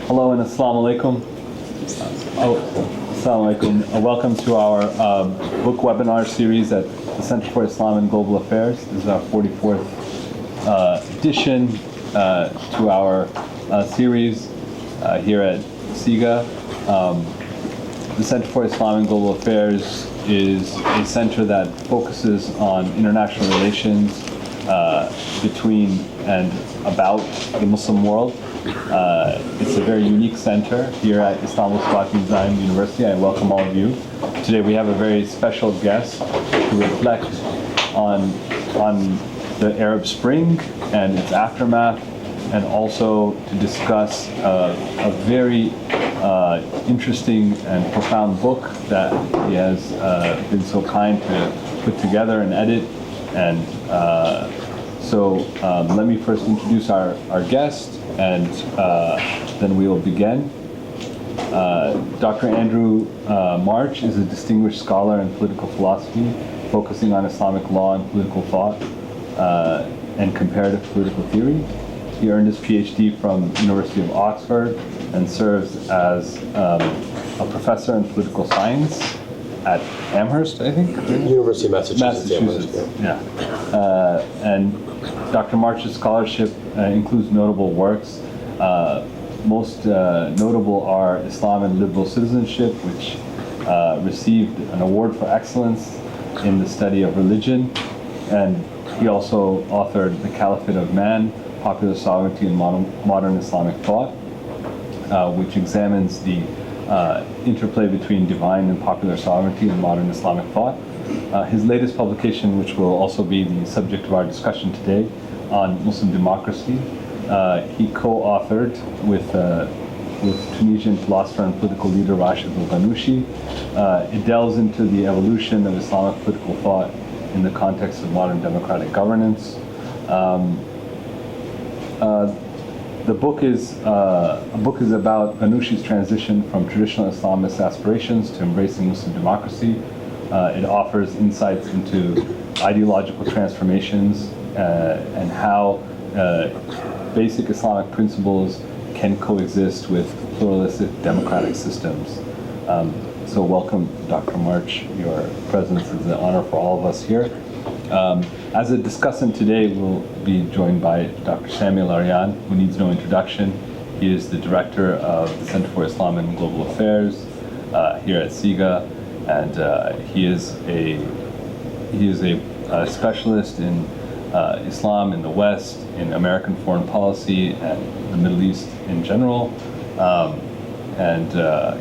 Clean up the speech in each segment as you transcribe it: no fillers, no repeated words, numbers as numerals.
Hello and Assalamu alaikum. Assalamu alaikum. Welcome to our book webinar series at the Center for Islam and Global Affairs. This is our 44th edition to our series here at CIGA. The Center for Islam and Global Affairs is a center that focuses on international relations between and about the Muslim world. It's a very unique center here at Islamist University. I welcome all of you. Today we have a very special guest to reflect on the Arab Spring and its aftermath, and also to discuss a very interesting and profound book that he has been so kind to put together and edit. And so let me first introduce our guest, and then we will begin. Dr. Andrew March is a distinguished scholar in political philosophy, focusing on Islamic law and political thought and comparative political theory. He earned his PhD from University of Oxford and serves as a professor in political science at Amherst, I think? University of Massachusetts. Yeah. And Dr. March's scholarship includes notable works. Most notable are Islam and Liberal Citizenship, which received an award for excellence in the study of religion. And he also authored The Caliphate of Man, Popular Sovereignty in Modern Islamic Thought, which examines the interplay between divine and popular sovereignty in modern Islamic thought. His latest publication, which will also be the subject of our discussion today, on Muslim democracy, he co-authored with Tunisian philosopher and political leader Rached Ghannouchi. It delves into the evolution of Islamic political thought in the context of modern democratic governance. The book is about Ghannouchi's transition from traditional Islamist aspirations to embracing Muslim democracy. It offers insights into ideological transformations and how basic Islamic principles can coexist with pluralistic democratic systems. So welcome, Dr. March. Your presence is an honor for all of us here. As a discussant today, we'll be joined by Dr. Sami Alarian, who needs no introduction. He is the director of the Center for Islam and Global Affairs here at CIGA, and he is a specialist in Islam in the West, in American foreign policy, and the Middle East in general. And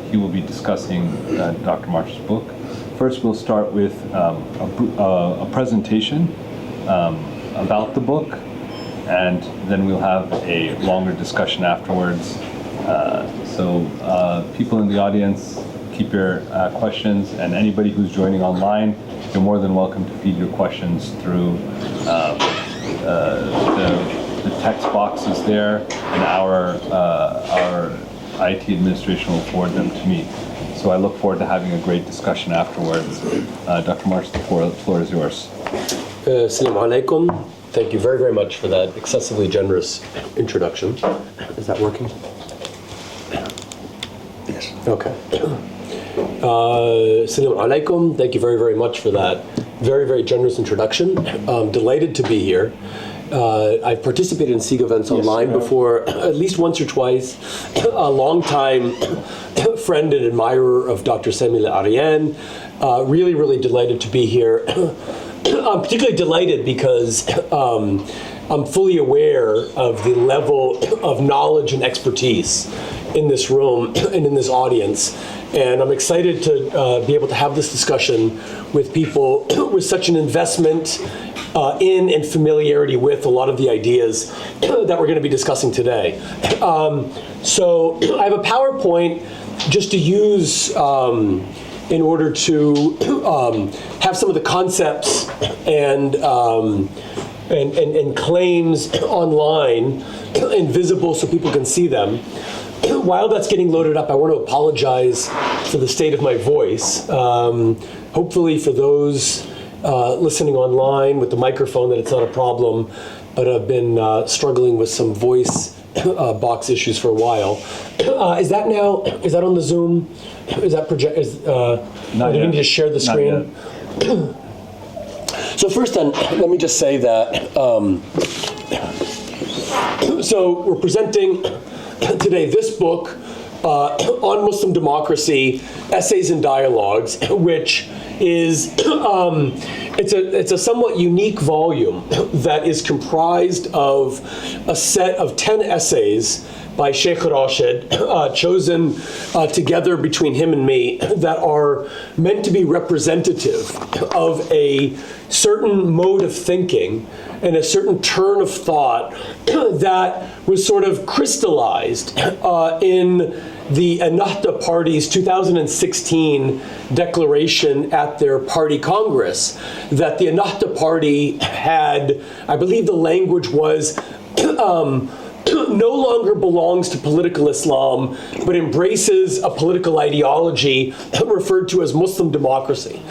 he will be discussing Dr. March's book. First, we'll start with a presentation about the book, and then we'll have a longer discussion afterwards. So people in the audience, keep your questions, and anybody who's joining online, you're more than welcome to feed your questions through the text boxes there, and our IT administration will forward them to me. So I look forward to having a great discussion afterwards. Dr. March, the floor is yours. Assalamu alaikum. Thank you very, very much for that excessively generous introduction. Is that working? Yes. Okay. Assalamu alaikum. Thank you very, very much for that very, very generous introduction. Delighted to be here. I've participated in CIGA events online before, at least once or twice. A long time friend and admirer of Dr. Sami Alarian. Really, really delighted to be here. I'm particularly delighted because I'm fully aware of the level of knowledge and expertise in this room and in this audience. And I'm excited to be able to have this discussion with people with such an investment in and familiarity with a lot of the ideas that we're going to be discussing today. So I have a PowerPoint just to use in order to have some of the concepts and claims online and visible so people can see them. While that's getting loaded up, I want to apologize for the state of my voice. Hopefully for those listening online with the microphone that it's not a problem, but I've been struggling with some voice box issues for a while. Is that on the Zoom? Is that project? Do we need to share the screen? So first then, let me just say that, so we're presenting today this book on Muslim democracy, Essays and Dialogues, which is, it's a somewhat unique volume that is comprised of a set of 10 essays by Shaykh Rached, chosen together between him and me, that are meant to be representative of a certain mode of thinking and a certain turn of thought that was sort of crystallized in the Ennahda Party's 2016 declaration at their party congress, that the Ennahda Party had, I believe the language was, no longer belongs to political Islam, but embraces a political ideology referred to as Muslim democracy.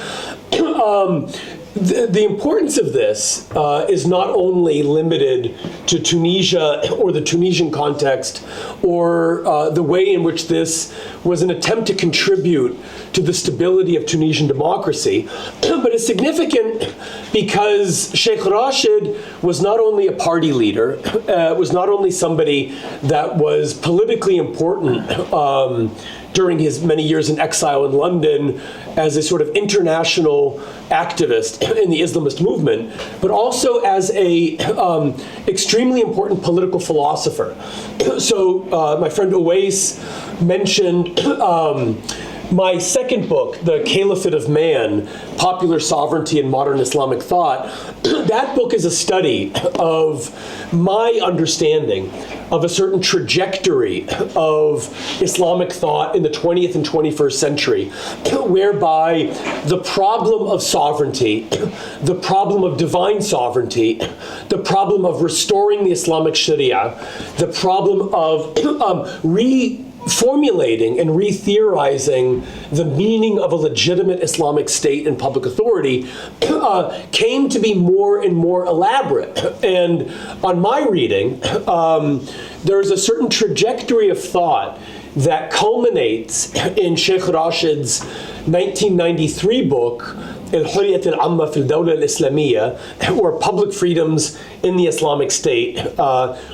The importance of this is not only limited to Tunisia or the Tunisian context, or the way in which this was an attempt to contribute to the stability of Tunisian democracy, but it's significant because Shaykh Rached was not only a party leader, was not only somebody that was politically important during his many years in exile in London as a sort of international activist in the Islamist movement, but also as a extremely important political philosopher. So my friend Owais mentioned my second book, The Caliphate of Man, Popular Sovereignty and Modern Islamic Thought. That book is a study of my understanding of a certain trajectory of Islamic thought in the 20th and 21st century, whereby the problem of sovereignty, the problem of divine sovereignty, the problem of restoring the Islamic Sharia, the problem of reformulating and re-theorizing the meaning of a legitimate Islamic state and public authority came to be more and more elaborate. And on my reading, there's a certain trajectory of thought that culminates in Shaykh Rashed's 1993 book, الحرية العامة في الدولة الإسلامية, or Public Freedoms in the Islamic State,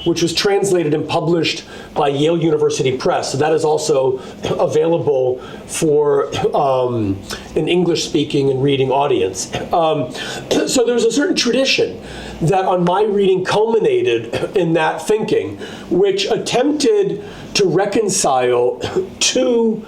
which was translated and published by Yale University Press. So that is also available for an English-speaking and reading audience. So there's a certain tradition that on my reading culminated in that thinking, which attempted to reconcile two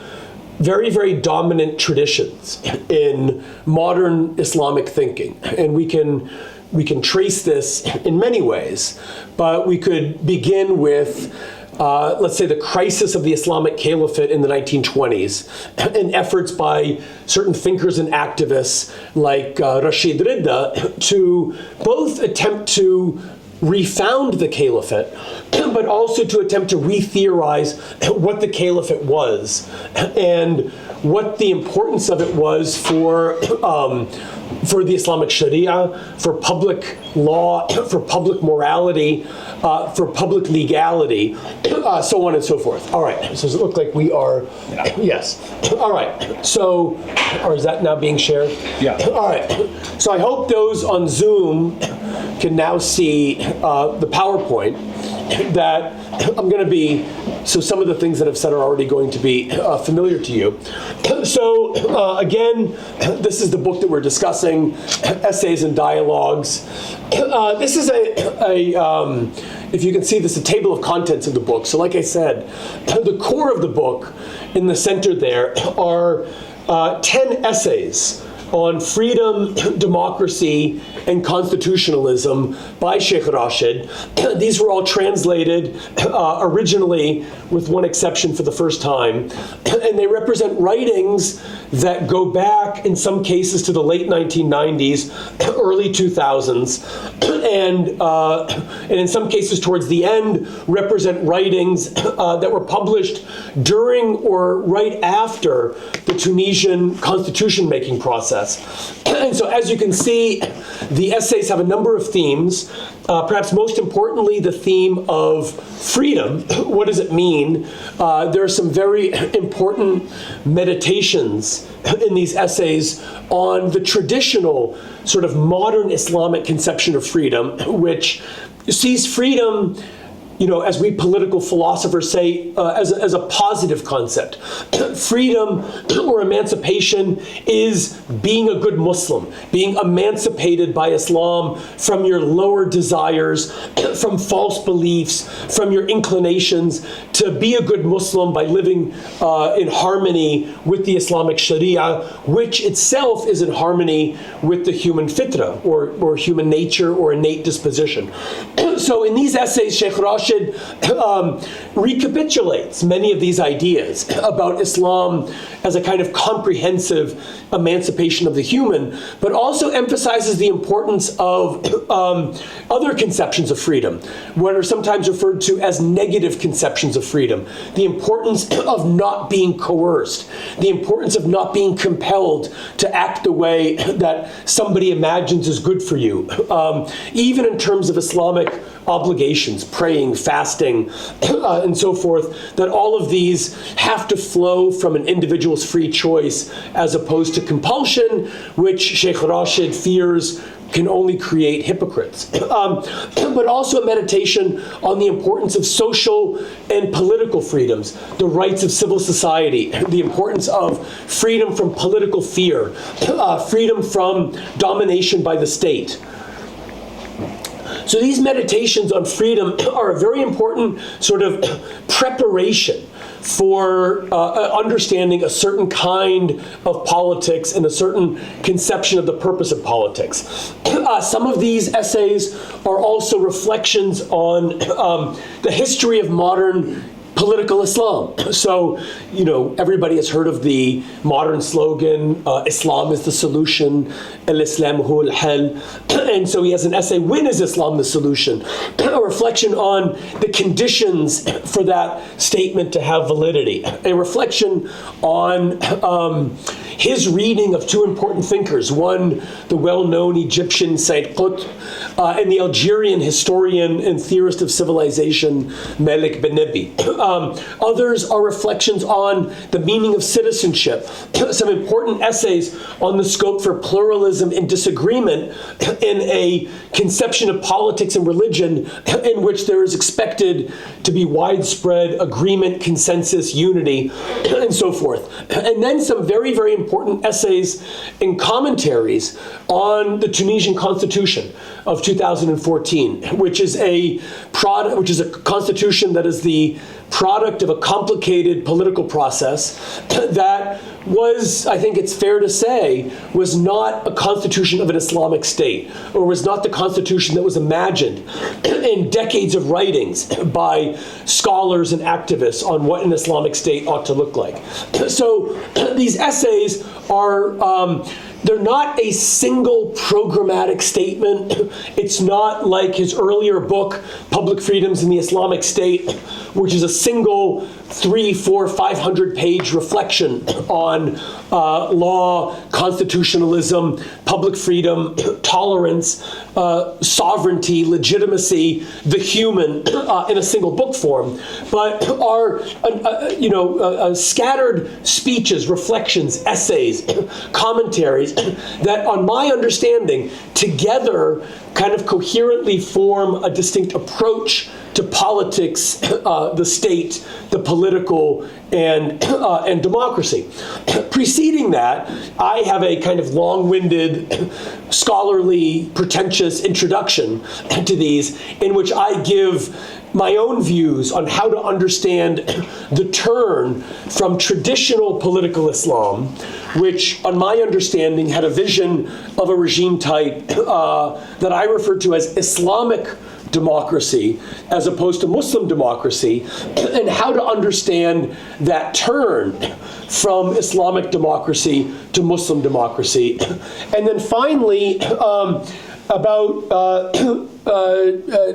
very, very dominant traditions in modern Islamic thinking. And we can trace this in many ways, but we could begin with, let's say, the crisis of the Islamic Caliphate in the 1920s, and efforts by certain thinkers and activists like Rashid Rida to both attempt to refound the caliphate, but also to attempt to re-theorize what the caliphate was and what the importance of it was for the Islamic Sharia, for public law, for public morality, for public legality, so on and so forth. All right, so does it look like we are? Yeah. Yes. All right, so, or is that now being shared? Yeah. All right, so I hope those on Zoom can now see the PowerPoint that I'm going to be, so some of the things that I've said are already going to be familiar to you. So again, this is the book that we're discussing, Essays and Dialogues. This is if you can see this, a table of contents of the book. So like I said, the core of the book in the center there are 10 essays on freedom, democracy, and constitutionalism by Shaykh Rached. These were all translated originally, with one exception, for the first time. And they represent writings that go back, in some cases, to the late 1990s, early 2000s, and in some cases towards the end, represent writings that were published during or right after the Tunisian constitution-making process. process. And so as you can see, the essays have a number of themes. Perhaps most importantly, the theme of freedom. What does it mean? There are some very important meditations in these essays on the traditional sort of modern Islamic conception of freedom, which sees freedom, as we political philosophers say, as a positive concept. Freedom or emancipation is being a good Muslim, being emancipated by Islam from your lower desires, from false beliefs, from your inclinations, to be a good Muslim by living in harmony with the Islamic Sharia, which itself is in harmony with the human fitra, or human nature, or innate disposition. So in these essays, Shaykh Rached recapitulates many of these ideas about Islam as a kind of comprehensive emancipation of the human, but also emphasizes the importance of other conceptions of freedom, what are sometimes referred to as negative conceptions of freedom. The importance of not being coerced, the importance of not being compelled to act the way that somebody imagines is good for you, even in terms of Islamic obligations, praying, fasting, and so forth, that all of these have to flow from an individual's free choice as opposed to compulsion, which Shaykh Rached fears can only create hypocrites. But also a meditation on the importance of social and political freedoms, the rights of civil society, the importance of freedom from political fear, freedom from domination by the state. So these meditations on freedom are a very important sort of preparation for understanding a certain kind of politics and a certain conception of the purpose of politics. Some of these essays are also reflections on the history of modern political Islam. So, everybody has heard of the modern slogan, Islam is the solution, al-Islam hu al-hal. And so he has an essay, when is Islam the solution? A reflection on the conditions for that statement to have validity. A reflection on his reading of two important thinkers, one, the well-known Egyptian Sayyid Qutb, and the Algerian historian and theorist of civilization, Malik bin Nabi. Others are reflections on the meaning of citizenship, some important essays on the scope for pluralism and disagreement in a conception of politics and religion in which there is expected to be widespread agreement, consensus, unity, and so forth. And then some very, very important essays and commentaries on the Tunisian constitution of 2014, which is a constitution that is the product of a complicated political process that was, I think it's fair to say, was not a constitution of an Islamic state, or was not the constitution that was imagined in decades of writings by scholars and activists on what an Islamic state ought to look like. So these essays are they're not a single programmatic statement. It's not like his earlier book, Public Freedoms in the Islamic State, which is a single 300, 400, 500-page reflection on law, constitutionalism, public freedom, tolerance, sovereignty, legitimacy, the human, in a single book form, but are scattered speeches, reflections, essays, commentaries that, on my understanding, together kind of coherently form a distinct approach to politics, the state, the political, and democracy. Preceding that, I have a kind of long-winded, scholarly, pretentious introduction to these, in which I give my own views on how to understand the turn from traditional political Islam, which, on my understanding, had a vision of a regime type that I refer to as Islamic democracy as opposed to Muslim democracy, and how to understand that turn from Islamic democracy to Muslim democracy. And then finally, about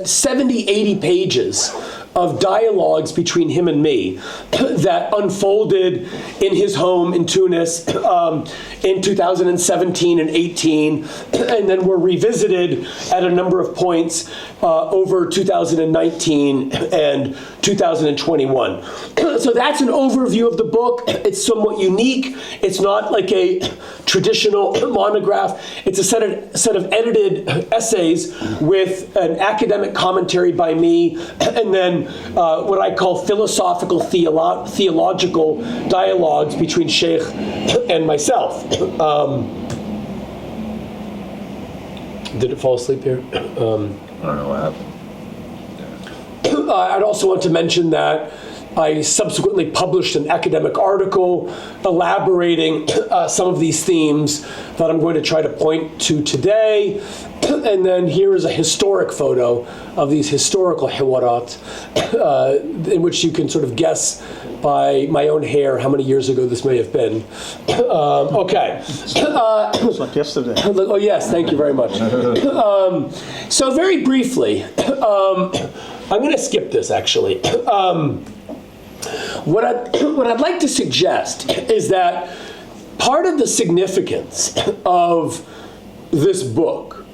70, 80 pages of dialogues between him and me that unfolded in his home in Tunis in 2017 and 18, and then were revisited at a number of points over 2019 and 2021. So that's an overview of the book. It's somewhat unique. It's not like a traditional monograph. It's a set of edited essays with an academic commentary by me, and then what I call philosophical-theological dialogues between Shaykh and myself. Did it fall asleep here? I don't know what happened. I'd also want to mention that I subsequently published an academic article elaborating some of these themes that I'm going to try to point to today. And then here is a historic photo of these historical hiwarat, in which you can sort of guess by my own hair how many years ago this may have been. Okay. It's like yesterday. Oh, yes, thank you very much. So very briefly, I'm going to skip this, actually. What I'd like to suggest is that part of the significance of this book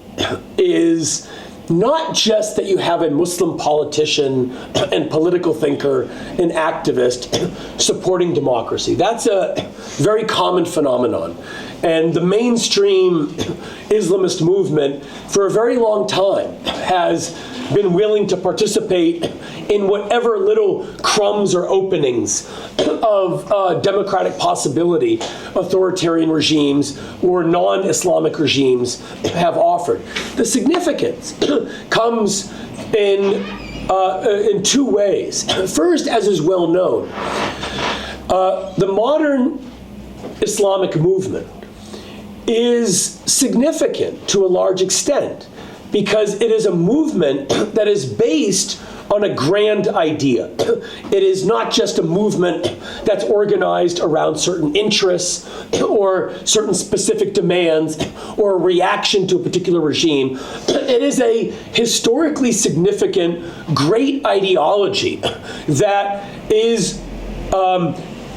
is not just that you have a Muslim politician and political thinker and activist supporting democracy. That's a very common phenomenon. And the mainstream Islamist movement for a very long time has been willing to participate in whatever little crumbs or openings of democratic possibility authoritarian regimes or non-Islamic regimes have offered. The significance comes in two ways. First, as is well known, the modern Islamic movement is significant to a large extent because it is a movement that is based on a grand idea. It is not just a movement that's organized around certain interests or certain specific demands or a reaction to a particular regime. It is a historically significant, great ideology that is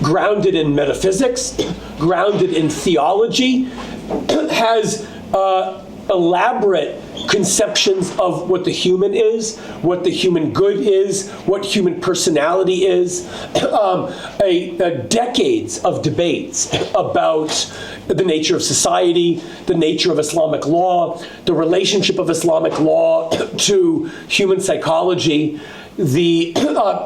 grounded in metaphysics, grounded in theology, has elaborate conceptions of what the human is, what the human good is, what human personality is, decades of debates about the nature of society, the nature of Islamic law, the relationship of Islamic law to human psychology, the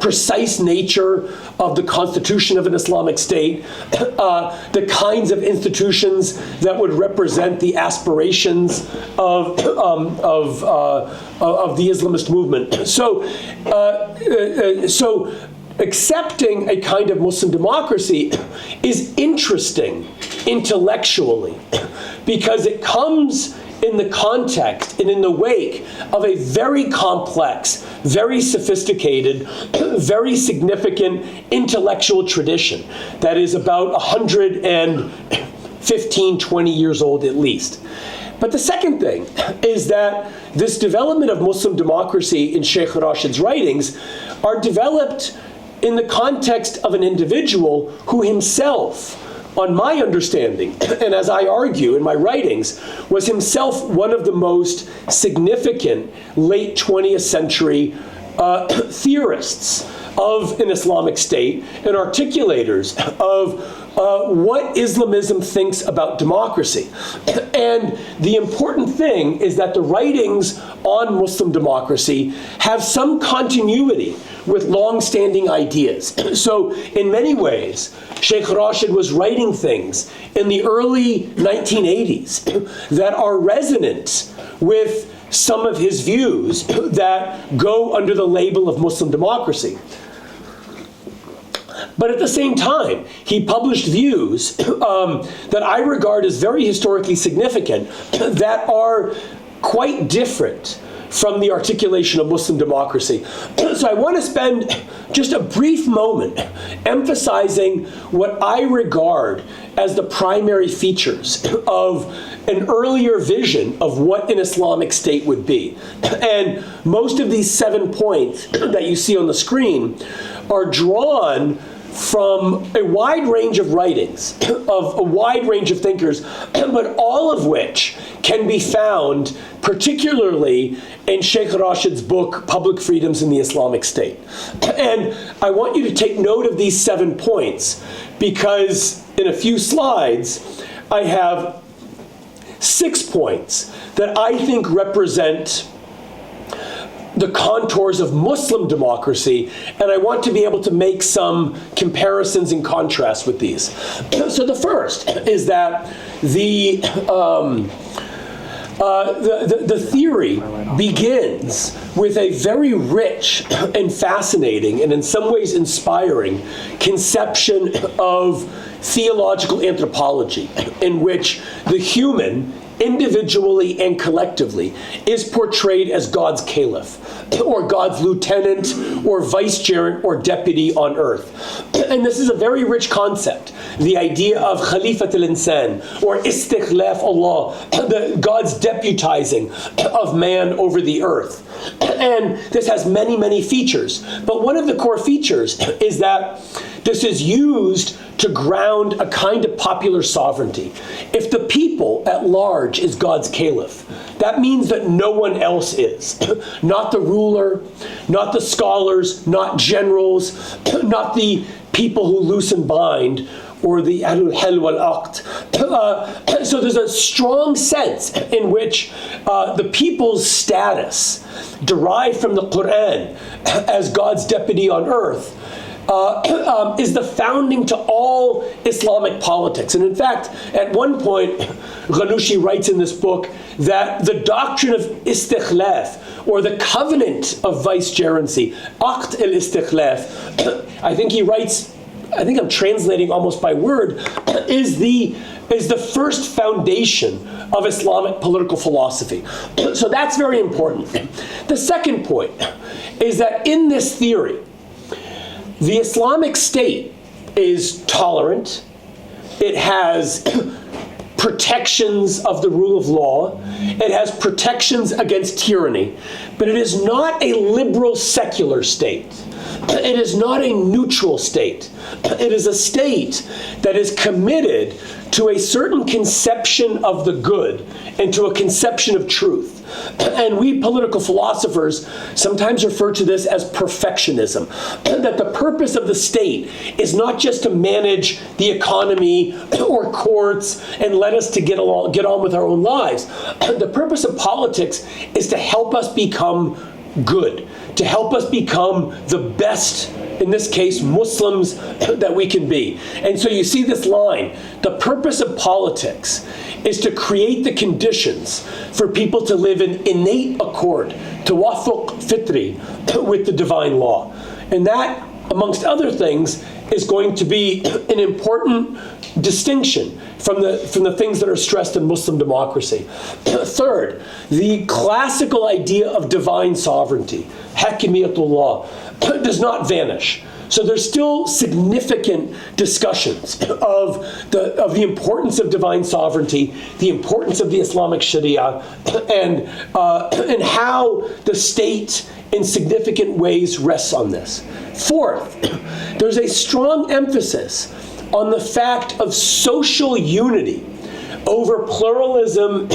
precise nature of the constitution of an Islamic state, the kinds of institutions that would represent the aspirations of the Islamist movement. So accepting a kind of Muslim democracy is interesting intellectually because it comes in the context and in the wake of a very complex, very sophisticated, very significant intellectual tradition that is about 115, 20 years old at least. But the second thing is that this development of Muslim democracy in Shaykh Rashed's writings are developed in the context of an individual who himself, on my understanding, and as I argue in my writings, was himself one of the most significant late 20th century theorists of an Islamic state and articulators of what Islamism thinks about democracy. And the important thing is that the writings on Muslim democracy have some continuity with long-standing ideas. So in many ways, Shaykh Rached was writing things in the early 1980s that are resonant with some of his views that go under the label of Muslim democracy. But at the same time, he published views that I regard as very historically significant that are quite different from the articulation of Muslim democracy. So I want to spend just a brief moment emphasizing what I regard as the primary features of an earlier vision of what an Islamic state would be. And most of these 7 points that you see on the screen are drawn from a wide range of writings, of a wide range of thinkers, but all of which can be found particularly in Shaykh Rashed's book, Public Freedoms in the Islamic State. And I want you to take note of these 7 points, because in a few slides, I have 6 points that I think represent the contours of Muslim democracy, and I want to be able to make some comparisons and contrasts with these. So the first is that the theory begins with a very rich and fascinating, and in some ways inspiring, conception of theological anthropology, in which the human, individually and collectively, is portrayed as God's caliph, or God's lieutenant, or vicegerent, or deputy on earth. And this is a very rich concept, the idea of Khalifat al-Insan, or istikhlaf Allah, God's deputizing of man over the earth. And this has many, many features. But one of the core features is that this is used to ground a kind of popular sovereignty. If the people at large is God's caliph, that means that no one else is. Not the ruler, not the scholars, not generals, not the people who loose and bind, or the ahlul hal wal aqd. So there's a strong sense in which the people's status, derived from the Quran as God's deputy on earth, is the founding to all Islamic politics. And in fact, at one point, Ghannouchi writes in this book that the doctrine of istikhlaf, or the covenant of vicegerency, aqd al-istikhlaf, I think he writes, I think I'm translating almost by word, is the first foundation of Islamic political philosophy. So that's very important. The second point is that in this theory, the Islamic State is tolerant. It has protections of the rule of law. It has protections against tyranny. But it is not a liberal secular state. It is not a neutral state. It is a state that is committed to a certain conception of the good and to a conception of truth. And we political philosophers sometimes refer to this as perfectionism, that the purpose of the state is not just to manage the economy or courts and let us to get on with our own lives. The purpose of politics is to help us become good, to help us become the best, in this case, Muslims that we can be. And so you see this line, the purpose of politics is to create the conditions for people to live in innate accord, tawaffuq fitri, with the divine law. And that, amongst other things, is going to be an important distinction from the things that are stressed in Muslim democracy. Third, the classical idea of divine sovereignty, hakimiyatullah, does not vanish. So there's still significant discussions of the importance of divine sovereignty, the importance of the Islamic Sharia, and how the state in significant ways rests on this. Fourth, there's a strong emphasis on the fact of social unity over pluralism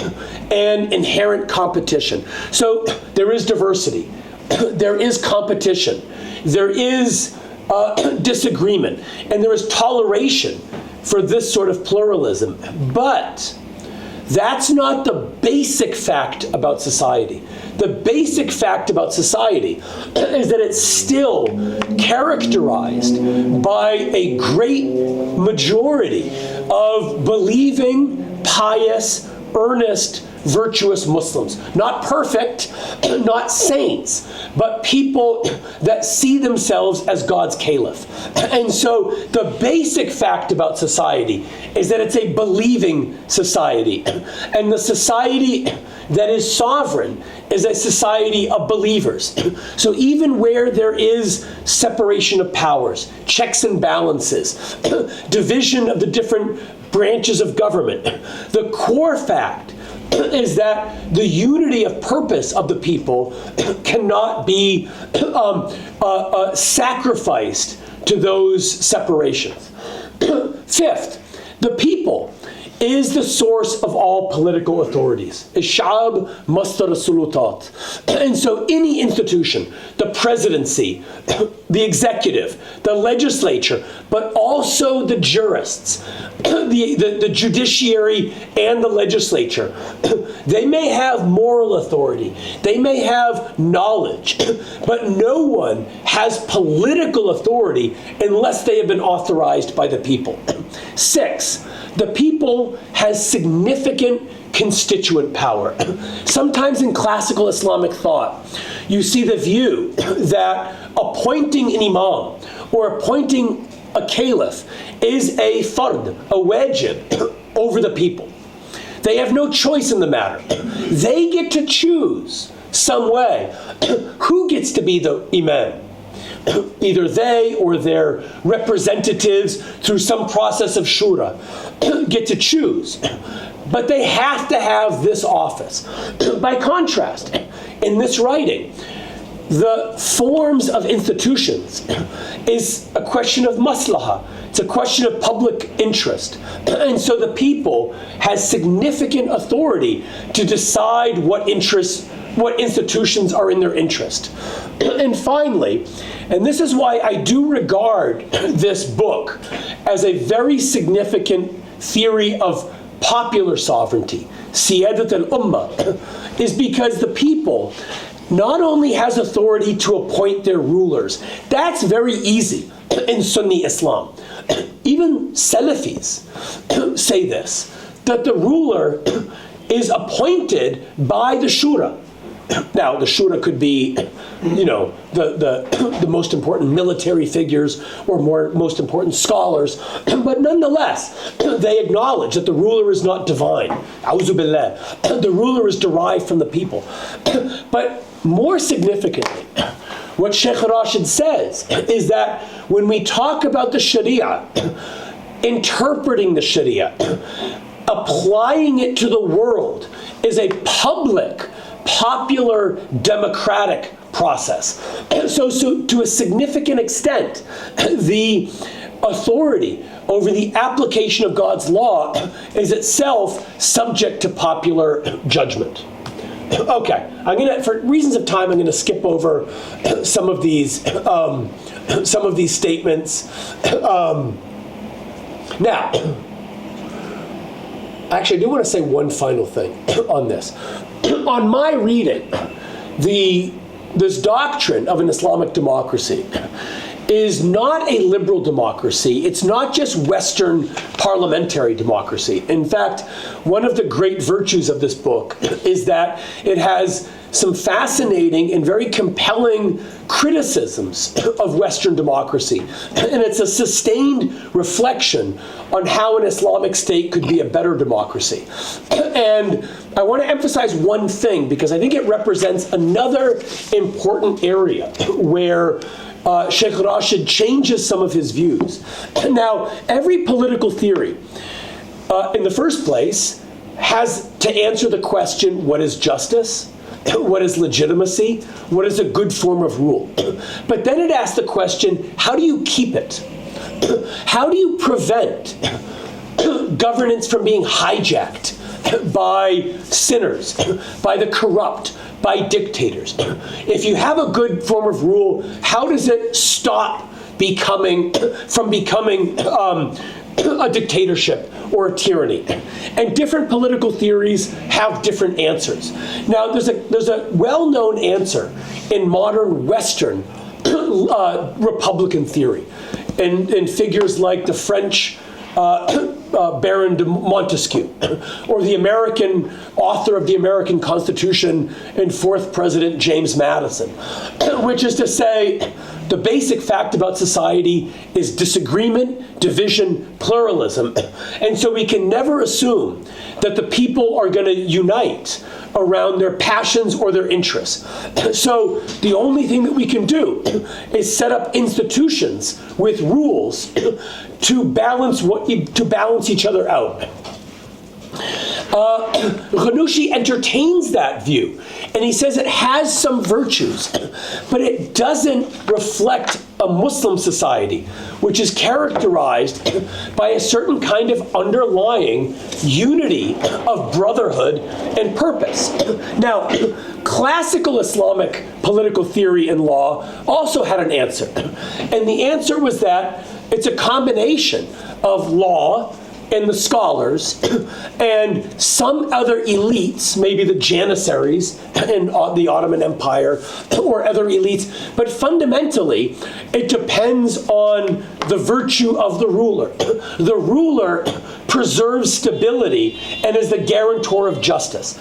and inherent competition. So there is diversity, there is competition, there is disagreement, and there is toleration for this sort of pluralism. But that's not the basic fact about society. The basic fact about society is that it's still characterized by a great majority of believing, pious, earnest, virtuous Muslims. Not perfect, not saints, but people that see themselves as God's caliph. And so the basic fact about society is that it's a believing society. And the society that is sovereign is a society of believers. So even where there is separation of powers, checks and balances, division of the different branches of government, the core fact is that the unity of purpose of the people cannot be sacrificed to those separations. Fifth, the people is the source of all political authorities. Ishab mastar sulutat. And so any institution, the presidency, the executive, the legislature, but also the jurists, the judiciary and the legislature, they may have moral authority, they may have knowledge, but no one has political authority unless they have been authorized by the people. 6, the people has significant constituent power. Sometimes in classical Islamic thought, you see the view that appointing an imam or appointing a caliph is a fard, a wajib, over the people. They have no choice in the matter. They get to choose some way who gets to be the imam. Either they or their representatives through some process of shura get to choose. But they have to have this office. By contrast, in this writing, the forms of institutions is a question of maslaha. It's a question of public interest. And so the people has significant authority to decide what institutions are in their interest. And finally, and this is why I do regard this book as a very significant theory of popular sovereignty, siyadat al-ummah, is because the people not only has authority to appoint their rulers, that's very easy in Sunni Islam. Even Salafis say this, that the ruler is appointed by the shura. Now, the shura could be, the most important military figures or most important scholars, but nonetheless, they acknowledge that the ruler is not divine. A'udhu billah. The ruler is derived from the people. But more significantly, what Shaykh Rached says is that when we talk about the Sharia, interpreting the Sharia, applying it to the world is a public, popular, democratic process. So to a significant extent, the authority over the application of God's law is itself subject to popular judgment. Okay, for reasons of time, I'm gonna skip over some of these statements. Now, actually, I do want to say one final thing on this. On my reading, this doctrine of an Islamic democracy is not a liberal democracy. It's not just Western parliamentary democracy. In fact, one of the great virtues of this book is that it has some fascinating and very compelling criticisms of Western democracy. And it's a sustained reflection on how an Islamic state could be a better democracy. And I want to emphasize one thing, because I think it represents another important area where Shaykh Rached changes some of his views. Now, every political theory, in the first place, has to answer the question, what is justice? What is legitimacy? What is a good form of rule? But then it asks the question, how do you keep it? How do you prevent governance from being hijacked by sinners, by the corrupt, by dictators? If you have a good form of rule, how does it stop from becoming a dictatorship or a tyranny? And different political theories have different answers. Now, there's a well-known answer in modern Western Republican theory, in figures like the French Baron de Montesquieu, or the American author of the American Constitution and fourth President James Madison, which is to say, the basic fact about society is disagreement, division, pluralism. And so we can never assume that the people are going to unite around their passions or their interests. So the only thing that we can do is set up institutions with rules to balance each other out. Ghannouchi entertains that view, and he says it has some virtues, but it doesn't reflect a Muslim society, which is characterized by a certain kind of underlying unity of brotherhood and purpose. Now, classical Islamic political theory and law also had an answer, and the answer was that it's a combination of law and the scholars and some other elites, maybe the Janissaries in the Ottoman Empire or other elites, but fundamentally it depends on the virtue of the ruler. The ruler preserves stability and is the guarantor of justice.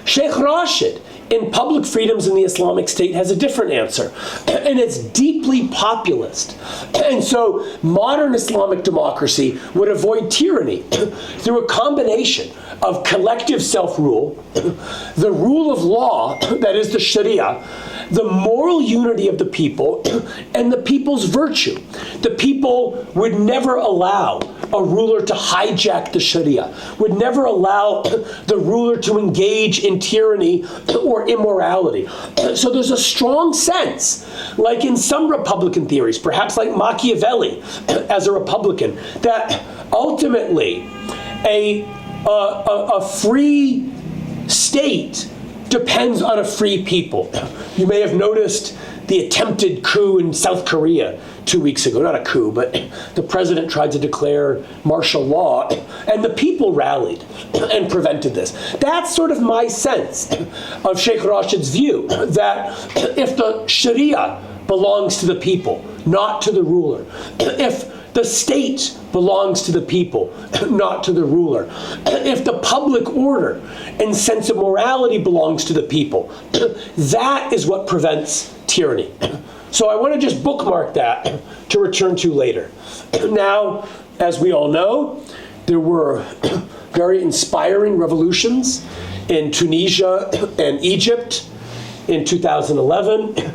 Shaykh Rached in Public Freedoms in the Islamic State has a different answer, and it's deeply populist. And so modern Islamic democracy would avoid tyranny through a combination of collective self-rule, the rule of law, that is the Sharia, the moral unity of the people, and the people's virtue. The people would never allow a ruler to hijack the Sharia, would never allow the ruler to engage in tyranny or immorality. So there's a strong sense, like in some Republican theories, perhaps like Machiavelli as a Republican, that ultimately a free state depends on a free people. You may have noticed the attempted coup in South Korea 2 weeks ago. Not a coup, but the president tried to declare martial law, and the people rallied and prevented this. That's sort of my sense of Shaykh Rashed's view, that if the Sharia belongs to the people, not to the ruler, if the state belongs to the people, not to the ruler, if the public order and sense of morality belongs to the people, that is what prevents tyranny. So I want to just bookmark that to return to later. Now, as we all know, there were very inspiring revolutions in Tunisia and Egypt in 2011,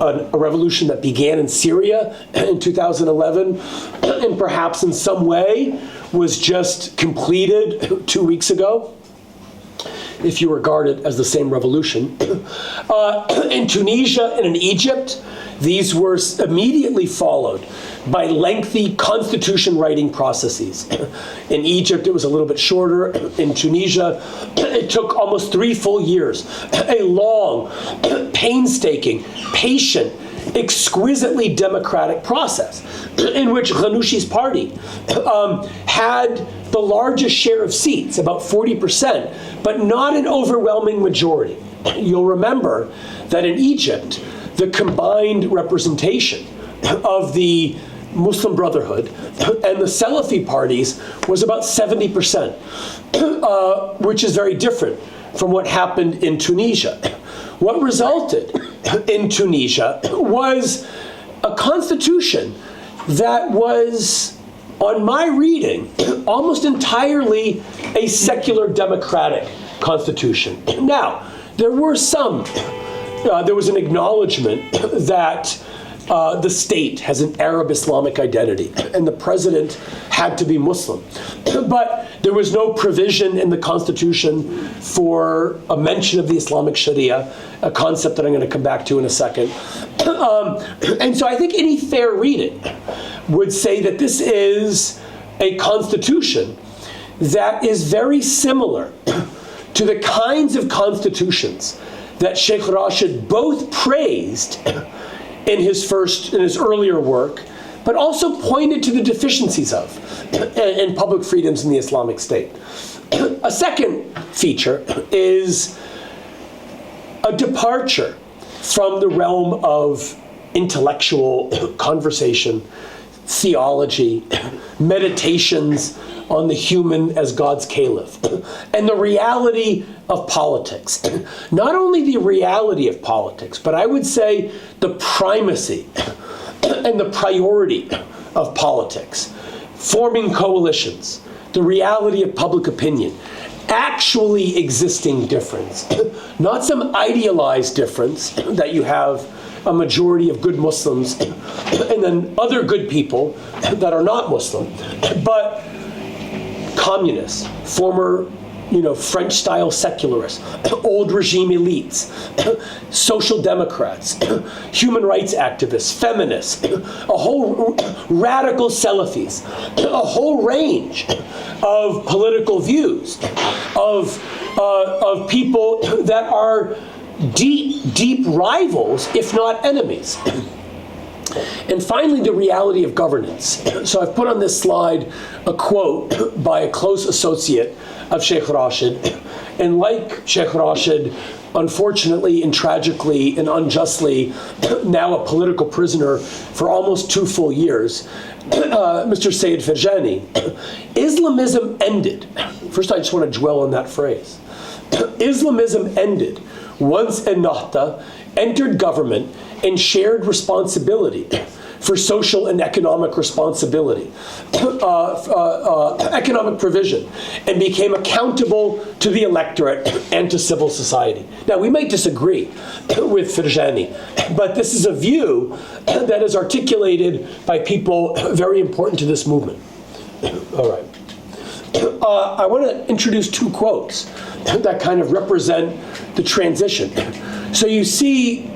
a revolution that began in Syria in 2011, and perhaps in some way was just completed 2 weeks ago, if you regard it as the same revolution. In Tunisia and in Egypt, these were immediately followed by lengthy constitution writing processes. In Egypt, it was a little bit shorter. In Tunisia, it took almost 3 full years. A long, painstaking, patient, exquisitely democratic process in which Ghannouchi's party had the largest share of seats, about 40%, but not an overwhelming majority. You'll remember that in Egypt, the combined representation of the Muslim Brotherhood and the Salafi parties was about 70%, which is very different from what happened in Tunisia. What resulted in Tunisia was a constitution that was, on my reading, almost entirely a secular democratic constitution. Now, there was an acknowledgement that the state has an Arab Islamic identity, and the president had to be Muslim. But there was no provision in the Constitution for a mention of the Islamic Sharia, a concept that I'm going to come back to in a second. And so I think any fair reading would say that this is a constitution that is very similar to the kinds of constitutions that Shaykh Rached both praised in his earlier work, but also pointed to the deficiencies of in public freedoms in the Islamic State. A second feature is a departure from the realm of intellectual conversation, theology, Meditations on the Human as God's Caliph, and the reality of politics. Not only the reality of politics, but I would say the primacy and the priority of politics, forming coalitions, the reality of public opinion, actually existing difference, not some idealized difference that you have a majority of good Muslims and then other good people that are not Muslim, but communists, former French-style secularists, old regime elites, social democrats, human rights activists, feminists, a whole radical Salafis, a whole range of political views, of people that are deep rivals, if not enemies. And finally, the reality of governance. So I've put on this slide a quote by a close associate of Shaykh Rached. And like Shaykh Rached, unfortunately and tragically and unjustly, now a political prisoner for almost 2 full years, Mr. Sayyid Ferjani, Islamism ended. First, I just want to dwell on that phrase. Islamism ended once Ennahda entered government and shared responsibility for social and economic responsibility, economic provision, and became accountable to the electorate and to civil society. Now, we might disagree with Ferjani, but this is a view that is articulated by people very important to this movement. All right. I want to introduce 2 quotes that kind of represent the transition. So you see,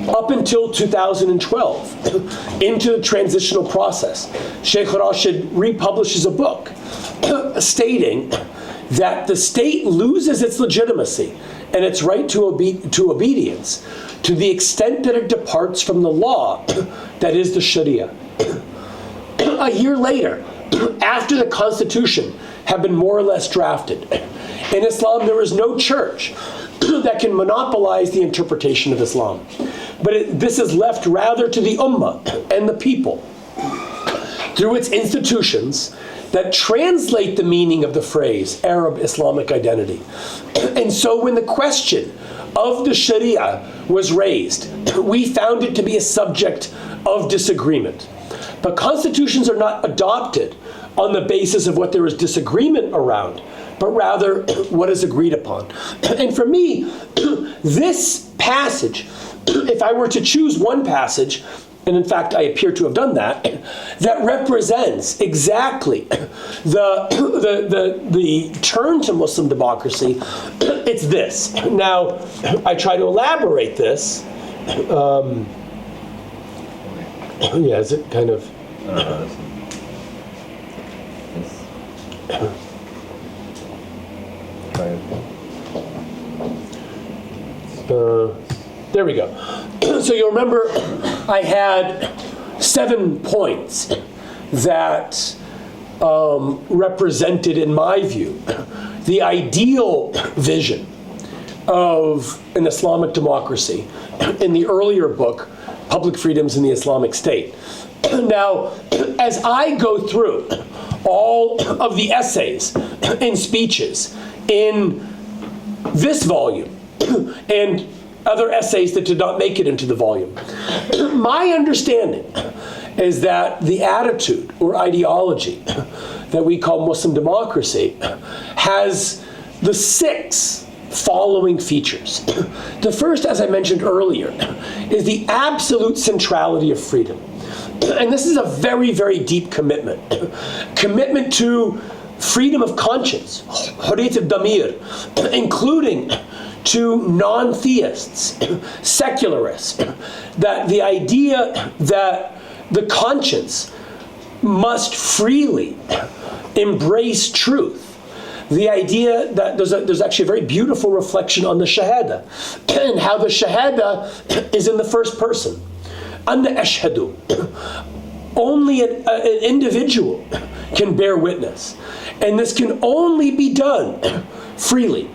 up until 2012, into the transitional process, Shaykh Rached republishes a book stating that the state loses its legitimacy and its right to obedience to the extent that it departs from the law that is the Sharia. A year later, after the Constitution had been more or less drafted, in Islam there is no church that can monopolize the interpretation of Islam. But this is left rather to the Ummah and the people through its institutions that translate the meaning of the phrase Arab Islamic identity. And so when the question of the Sharia was raised, we found it to be a subject of disagreement. But constitutions are not adopted on the basis of what there is disagreement around, but rather what is agreed upon. And for me, this passage, if I were to choose one passage, and in fact I appear to have done that, that represents exactly the turn to Muslim democracy, it's this. Now, I try to elaborate this. Yeah, is it kind of... there we go. So you'll remember I had 7 points that represented, in my view, the ideal vision of an Islamic democracy in the earlier book, Public Freedoms in the Islamic State. Now, as I go through all of the essays and speeches in this volume and other essays that did not make it into the volume, my understanding is that the attitude or ideology that we call Muslim democracy has the 6 following features. The first, as I mentioned earlier, is the absolute centrality of freedom. And this is a very, very deep commitment. Commitment to freedom of conscience, hurriyat al-damir, including to non-theists, secularists, that the idea that the conscience must freely embrace truth. The idea that there's actually a very beautiful reflection on the Shahada and how the Shahada is in the first person. Anna ashhadu. Only an individual can bear witness. And this can only be done freely.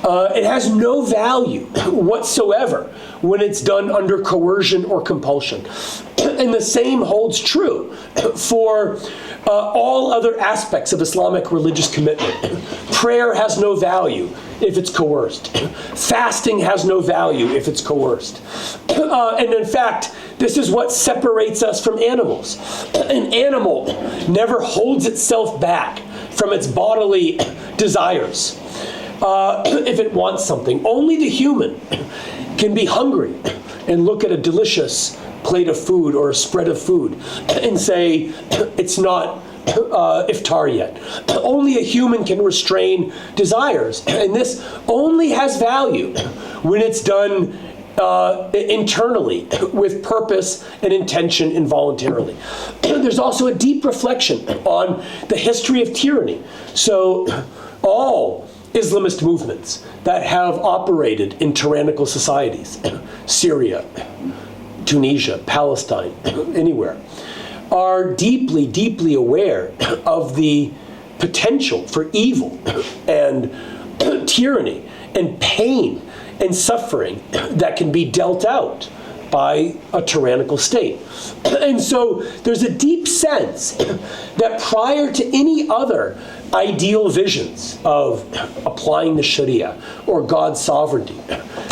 It has no value whatsoever when it's done under coercion or compulsion. And the same holds true for all other aspects of Islamic religious commitment. Prayer has no value if it's coerced. Fasting has no value if it's coerced. And in fact, this is what separates us from animals. An animal never holds itself back from its bodily desires. If it wants something, only the human can be hungry and look at a delicious plate of food or a spread of food and say, it's not iftar yet. Only a human can restrain desires. And this only has value when it's done internally with purpose and intention involuntarily. There's also a deep reflection on the history of tyranny. So all Islamist movements that have operated in tyrannical societies, Syria, Tunisia, Palestine, anywhere, are deeply, deeply aware of the potential for evil and tyranny and pain and suffering that can be dealt out by a tyrannical state. And so there's a deep sense that prior to any other ideal visions of applying the Sharia or God's sovereignty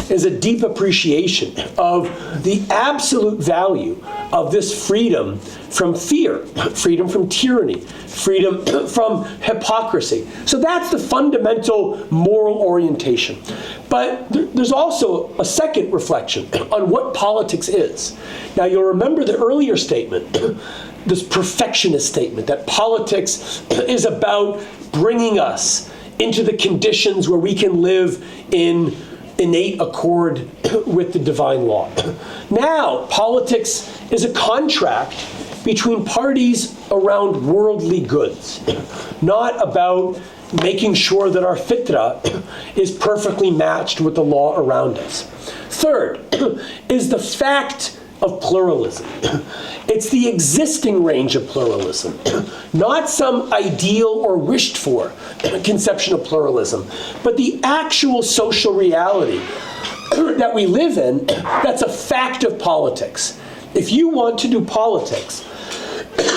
is a deep appreciation of the absolute value of this freedom from fear, freedom from tyranny, freedom from hypocrisy. So that's the fundamental moral orientation. But there's also a second reflection on what politics is. Now you'll remember the earlier statement, this perfectionist statement, that politics is about bringing us into the conditions where we can live in innate accord with the divine law. Now, politics is a contract between parties around worldly goods, not about making sure that our fitra is perfectly matched with the law around us. Third is the fact of pluralism. It's the existing range of pluralism, not some ideal or wished for conception of pluralism, but the actual social reality that we live in that's a fact of politics. If you want to do politics,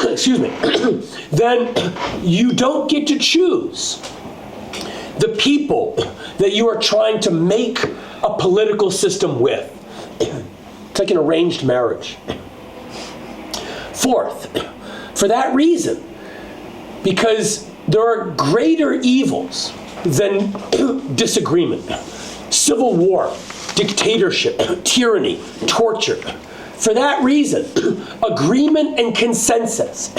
excuse me, then you don't get to choose the people that you are trying to make a political system with. It's like an arranged marriage. Fourth, for that reason, because there are greater evils than disagreement, civil war, dictatorship, tyranny, torture. For that reason, agreement and consensus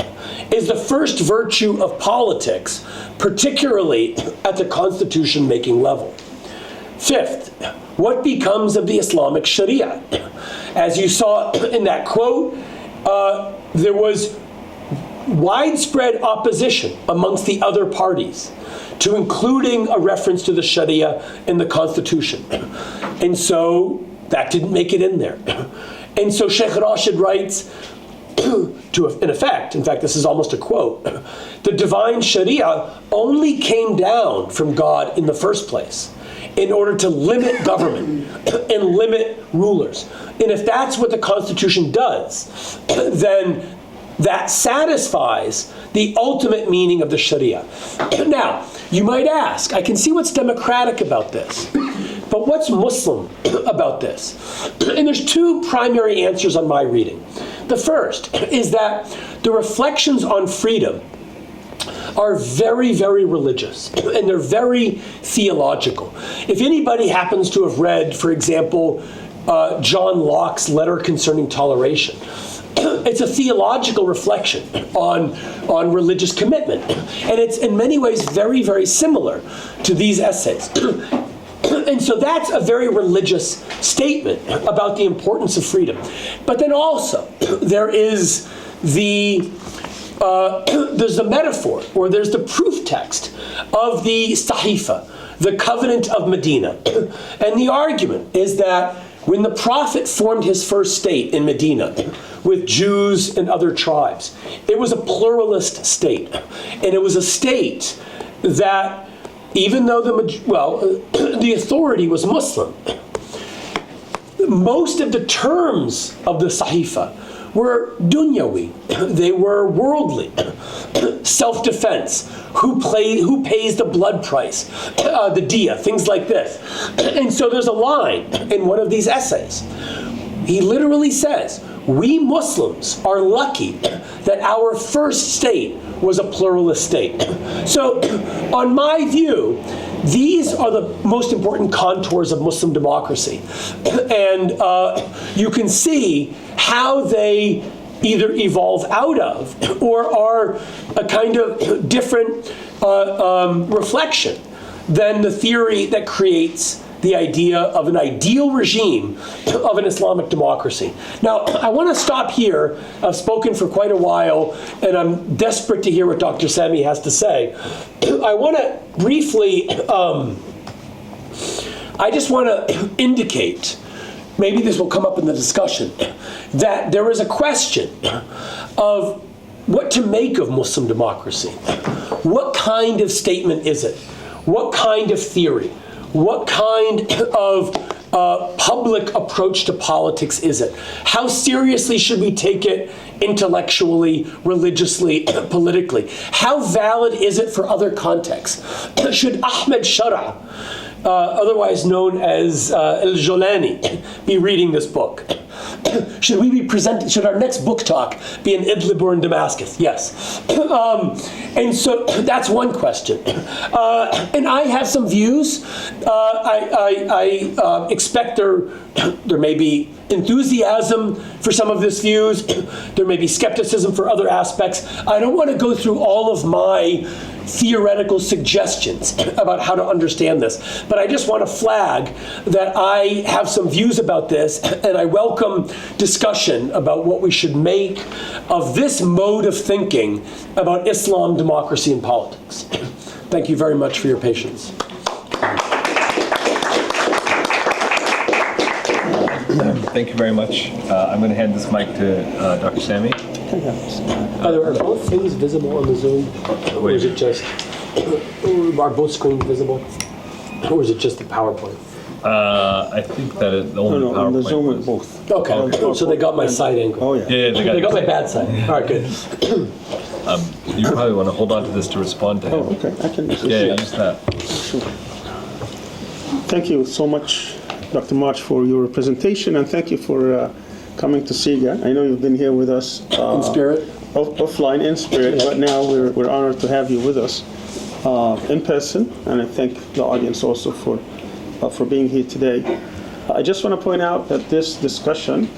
is the first virtue of politics, particularly at the constitution-making level. Fifth, what becomes of the Islamic Sharia? As you saw in that quote, there was widespread opposition amongst the other parties to including a reference to the Sharia in the Constitution. And so that didn't make it in there. And so Shaykh Rached writes, in fact, this is almost a quote, the divine Sharia only came down from God in the first place in order to limit government and limit rulers. And if that's what the Constitution does, then that satisfies the ultimate meaning of the Sharia. Now, you might ask, I can see what's democratic about this, but what's Muslim about this? And there's two primary answers on my reading. The first is that the reflections on freedom are very, very religious, and they're very theological. If anybody happens to have read, for example, John Locke's Letter Concerning Toleration, it's a theological reflection on religious commitment. And it's in many ways very, very similar to these essays. And so that's a very religious statement about the importance of freedom. But then also, there's the metaphor, or there's the proof text of the Sahifa, the Covenant of Medina. And the argument is that when the Prophet formed his first state in Medina with Jews and other tribes, it was a pluralist state. And it was a state that even though the authority was Muslim, most of the terms of the Sahifa were dunyawi. They were worldly. Self-defense. Who pays the blood price? The diya, things like this. And so there's a line in one of these essays. He literally says, we Muslims are lucky that our first state was a pluralist state. So, on my view, these are the most important contours of Muslim democracy. And you can see how they either evolve out of or are a kind of different reflection than the theory that creates the idea of an ideal regime of an Islamic democracy. Now, I want to stop here. I've spoken for quite a while, and I'm desperate to hear what Dr. Sami has to say. I want to briefly, I just want to indicate, maybe this will come up in the discussion, that there is a question of what to make of Muslim democracy. What kind of statement is it? What kind of theory? What kind of public approach to politics is it? How seriously should we take it intellectually, religiously, politically? How valid is it for other contexts? Should Ahmed Shara, otherwise known as Al-Jolani, be reading this book? Should we be presented? Should our next book talk be in Idlib or in Damascus? Yes. And so that's one question. And I have some views. I expect there may be enthusiasm for some of these views. There may be skepticism for other aspects. I don't want to go through all of my theoretical suggestions about how to understand this, but I just want to flag that I have some views about this, and I welcome discussion about what we should make of this mode of thinking about Islam, democracy, and politics. Thank you very much for your patience. Thank you very much. I'm going to hand this mic to Dr. Sami. Are both things visible on the Zoom? Or is it just, are both screens visible? Or is it just the PowerPoint? I think that only No, on the PowerPoint Zoom was- is both. Okay, so they got my side angle. Oh, yeah. Yeah, They got my bad side. All right, good. You probably want to hold on to this to respond to him. Oh, okay, I can. Yeah, use that. Sure. Thank you so much, Dr. March, for your presentation, and thank you for coming to CIGA. I know you've been here with us In spirit? offline, in spirit, but now we're honored to have you with us in person, and I thank the audience also for being here today. I just want to point out that this discussion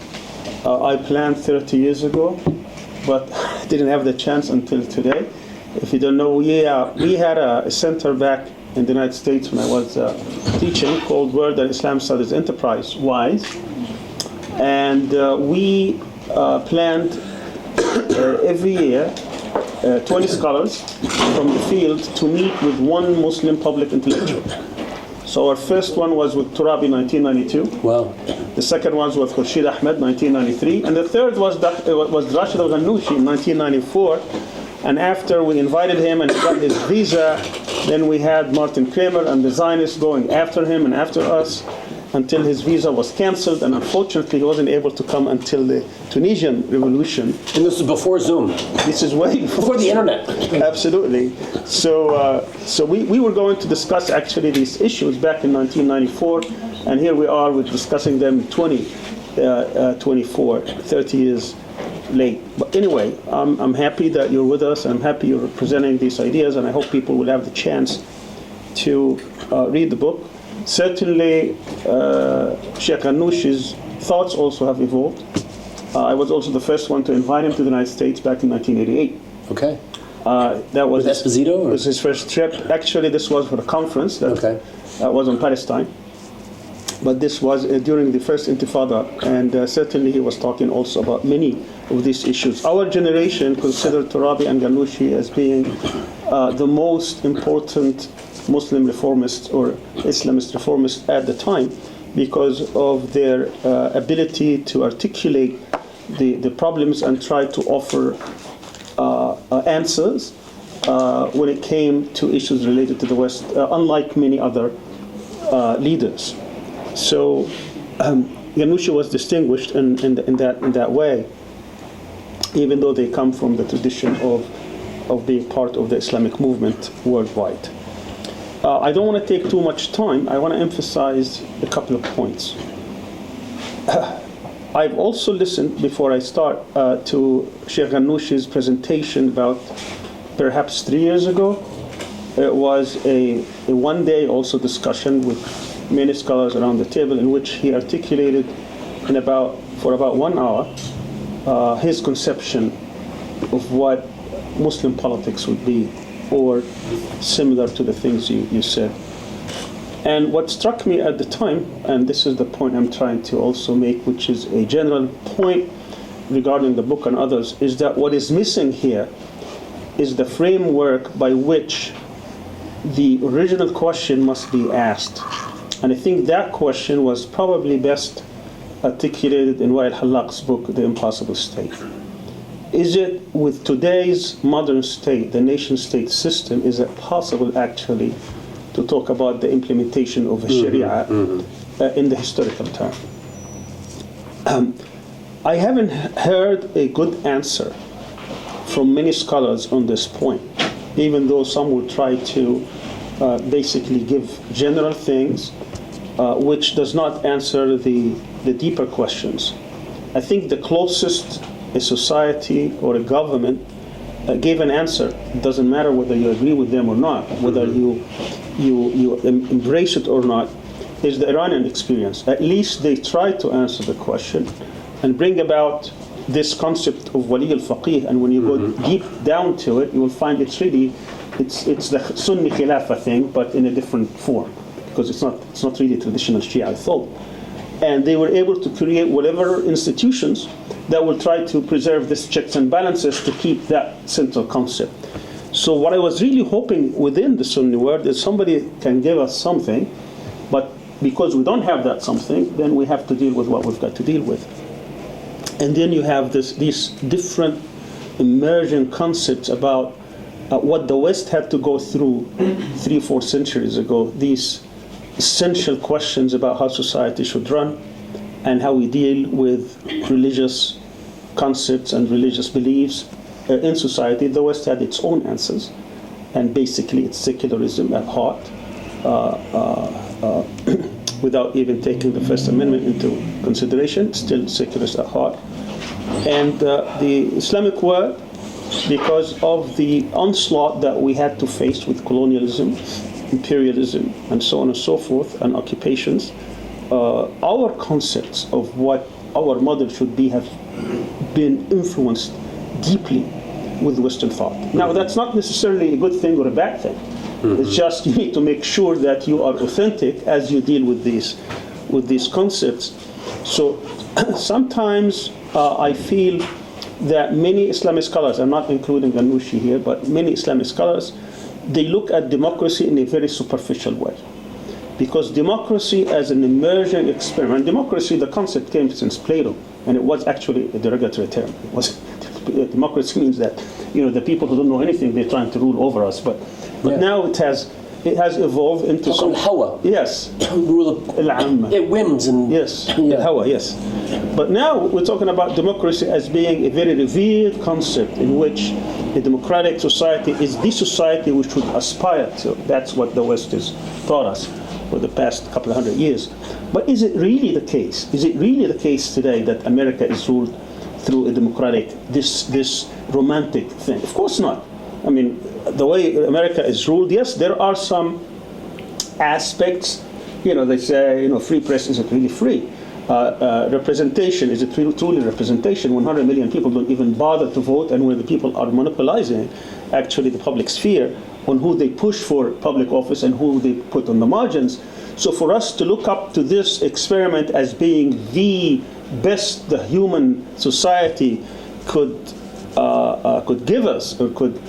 I planned 30 years ago, but didn't have the chance until today. If you don't know, we had a center back in the United States when I was teaching called World and Islam Studies Enterprise, WISE. And we planned every year 20 scholars from the field to meet with one Muslim public intellectual. So our first one was with Turabi in 1992. Wow. The second one was with Khurshid Ahmed, 1993. And the third was Rached Ghannouchi in 1994. And after we invited him and he got his visa, then we had Martin Kramer and the Zionists going after him and after us until his visa was canceled. And unfortunately, he wasn't able to come until the Tunisian revolution. And this is before Zoom. This is way Before the internet. Absolutely. So we were going to discuss actually these issues back in 1994, and here we are with discussing them 24, 30 years late. But anyway, I'm happy that you're with us, and I'm happy you're presenting these ideas, and I hope people will have the chance to read the book. Certainly, Shaykh Ghannouchi's thoughts also have evolved. I was also the first one to invite him to the United States back in 1988. Okay. That was With Esposito? Or? was his first trip. Actually, this was for a conference that was in Palestine. But this was during the first Intifada, and certainly he was talking also about many of these issues. Our generation considered Turabi and Ghannouchi as being the most important Muslim reformists or Islamist reformists at the time because of their ability to articulate the problems and try to offer answers when it came to issues related to the West, unlike many other leaders. So Ghannouchi was distinguished in that way, even though they come from the tradition of being part of the Islamic movement worldwide. I don't want to take too much time. I want to emphasize a couple of points. I've also listened, before I start, to Shaykh Ghannouchi's presentation about perhaps 3 years ago. It was a one-day also discussion with many scholars around the table, in which he articulated for about 1 hour his conception of what Muslim politics would be, or similar to the things you said. And what struck me at the time, and this is the point I'm trying to also make, which is a general point regarding the book and others, is that what is missing here is the framework by which the original question must be asked. And I think that question was probably best articulated in Wael Hallaq's book, The Impossible State. Is it, with today's modern state, the nation-state system, is it possible actually to talk about the implementation of a Sharia in the historical term? I haven't heard a good answer from many scholars on this point, even though some will try to basically give general things, which does not answer the deeper questions. I think the closest a society or a government gave an answer. It doesn't matter whether you agree with them or not, whether you embrace it or not, is the Iranian experience. At least they tried to answer the question and bring about this concept of wali al-faqih, and when you go deep down to it, you will find it's the Sunni Khilafah thing, but in a different form, because it's not really traditional Shia thought. And they were able to create whatever institutions that will try to preserve this checks and balances to keep that central concept. So what I was really hoping within the Sunni world is somebody can give us something, but because we don't have that something, then we have to deal with what we've got to deal with. And then you have these different emerging concepts about what the West had to go through 3-4 centuries ago, these essential questions about how society should run and how we deal with religious concepts and religious beliefs in society. The West had its own answers, and basically it's secularism at heart, without even taking the First Amendment into consideration, still secularist at heart. And the Islamic world, because of the onslaught that we had to face with colonialism, imperialism, and so on and so forth, and occupations, our concepts of what our model should be have been influenced deeply with Western thought. Now, that's not necessarily a good thing or a bad thing. It's just you need to make sure that you are authentic as you deal with these concepts. So sometimes I feel that many Islamic scholars, I'm not including Ghannouchi here, but many Islamic scholars, they look at democracy in a very superficial way. Because democracy as an emerging experiment, democracy, the concept came since Plato, and it was actually a derogatory term. Democracy means that, the people who don't know anything, they're trying to rule over us. But now it has evolved into some hawa. Yes. Rule of whims and hawa, yes. But now we're talking about democracy as being a very revered concept in which a democratic society is the society we should aspire to. That's what the West has taught us for the past couple of 100 years. But is it really the case? Is it really the case today that America is ruled through a democratic, this romantic thing? Of course not. I mean, the way America is ruled, yes, there are some aspects. They say, free press isn't really free. Representation, is it truly representation? 100 million people don't even bother to vote, and where the people are monopolizing actually the public sphere on who they push for public office and who they put on the margins. So for us to look up to this experiment as being the best the human society could give us, or could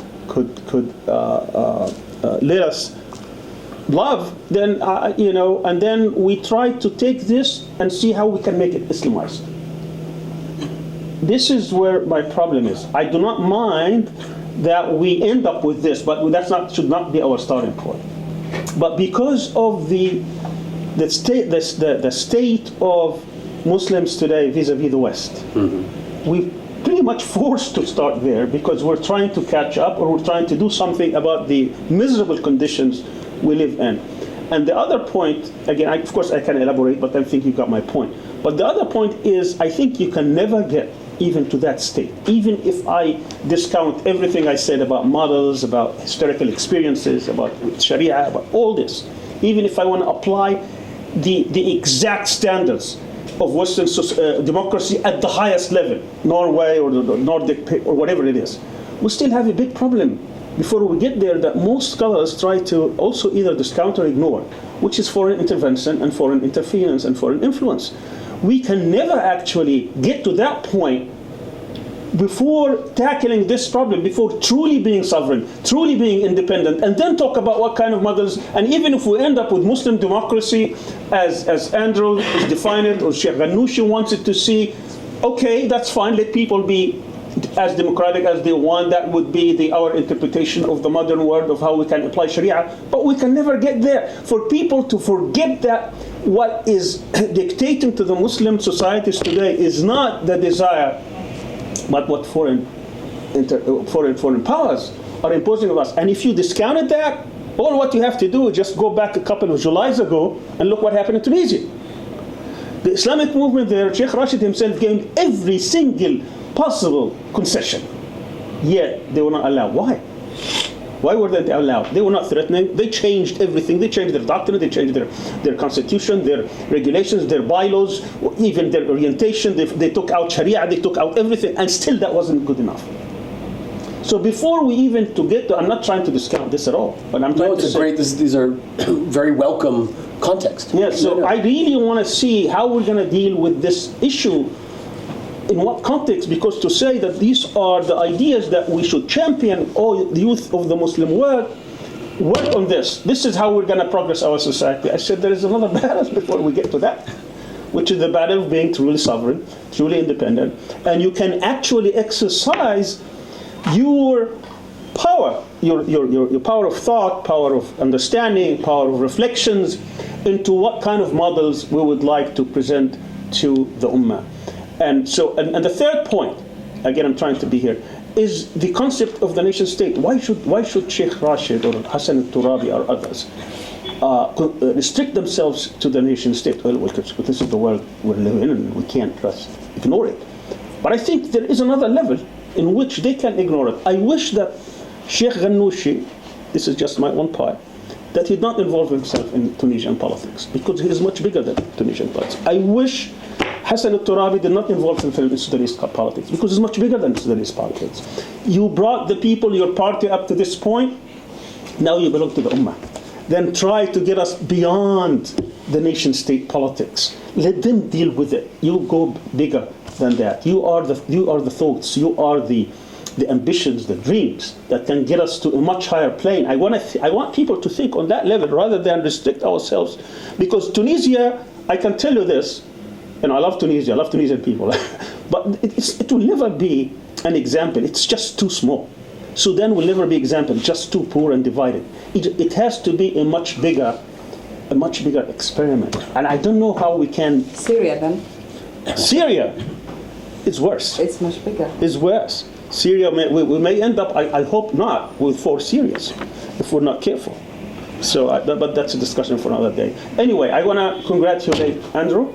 let us love, then and then we try to take this and see how we can make it Islamized. This is where my problem is. I do not mind that we end up with this, but should not be our starting point. But because of the state of Muslims today vis-a-vis the West, we're pretty much forced to start there because we're trying to catch up, or we're trying to do something about the miserable conditions we live in. And the other point, again, of course I can elaborate, but I think you got my point. But the other point is, I think you can never get even to that state. Even if I discount everything I said about models, about historical experiences, about Sharia, about all this, even if I want to apply the exact standards of Western democracy at the highest level, Norway or the Nordic or whatever it is, we still have a big problem before we get there that most scholars try to also either discount or ignore, which is foreign intervention and foreign interference and foreign influence. We can never actually get to that point before tackling this problem, before truly being sovereign, truly being independent, and then talk about what kind of models. And even if we end up with Muslim democracy as Andrew has defined it, or Shaykh Ghannouchi wants it to see, okay, that's fine, let people be as democratic as they want. That would be our interpretation of the modern world of how we can apply Sharia. But we can never get there. For people to forget that what is dictating to the Muslim societies today is not the desire, but what foreign powers are imposing on us. And if you discounted that, all what you have to do is just go back a couple of Julys ago and look what happened in Tunisia. The Islamic movement there, Shaykh Rached himself gave every single possible concession, yet they were not allowed. Why? Why were they allowed? They were not threatening. They changed everything. They changed their doctrine. They changed their constitution, their regulations, their bylaws, even their orientation. They took out Sharia. They took out everything, and still that wasn't good enough. So before we even to get to, I'm not trying to discount this at all, but I'm trying to say, these are very welcome context. Yeah. So I really want to see how we're going to deal with this issue. In what context? Because to say that these are the ideas that we should champion, all the youth of the Muslim world, work on this. This is how we're going to progress our society. I said there is another battle before we get to that, which is the battle of being truly sovereign, truly independent, and you can actually exercise your power, your power of thought, power of understanding, power of reflections into what kind of models we would like to present to the Ummah. And so, and the third point, again, I'm trying to be here, is the concept of the nation state. Why should Shaykh Rached or Hassan al-Turabi or others restrict themselves to the nation state? Well, this is the world we're living in, and we can't just ignore it. But I think there is another level in which they can ignore it. I wish that Shaykh Ghannouchi, this is just my own part, that he did not involve himself in Tunisian politics, because he is much bigger than Tunisian politics. I wish Hassan al-Turabi did not involve himself in Sudanese politics, because it's much bigger than Sudanese politics. You brought the people, your party up to this point, now you belong to the Ummah. Then try to get us beyond the nation-state politics. Let them deal with it. You go bigger than that. You are the thoughts, you are the ambitions, the dreams that can get us to a much higher plane. I want people to think on that level rather than restrict ourselves. Because Tunisia, I can tell you this, and I love Tunisia, I love Tunisian people, but it will never be an example. It's just too small. Sudan will never be example, just too poor and divided. It has to be a much bigger experiment. And I don't know how we can... Syria then? Syria is worse. It's much bigger. It's worse. Syria, we may end up, I hope not, with 4 Syrias, if we're not careful. So, but that's a discussion for another day. Anyway, I want to congratulate Andrew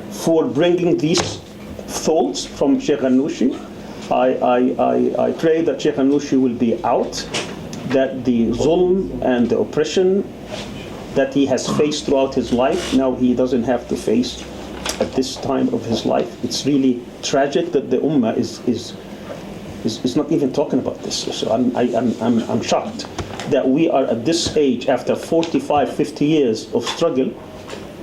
for bringing these thoughts from Shaykh Ghannouchi. I pray that Shaykh Ghannouchi will be out, that the zulm and the oppression that he has faced throughout his life, now he doesn't have to face at this time of his life. It's really tragic that the Ummah is not even talking about this. So I'm shocked that we are at this age, after 45, 50 years of struggle,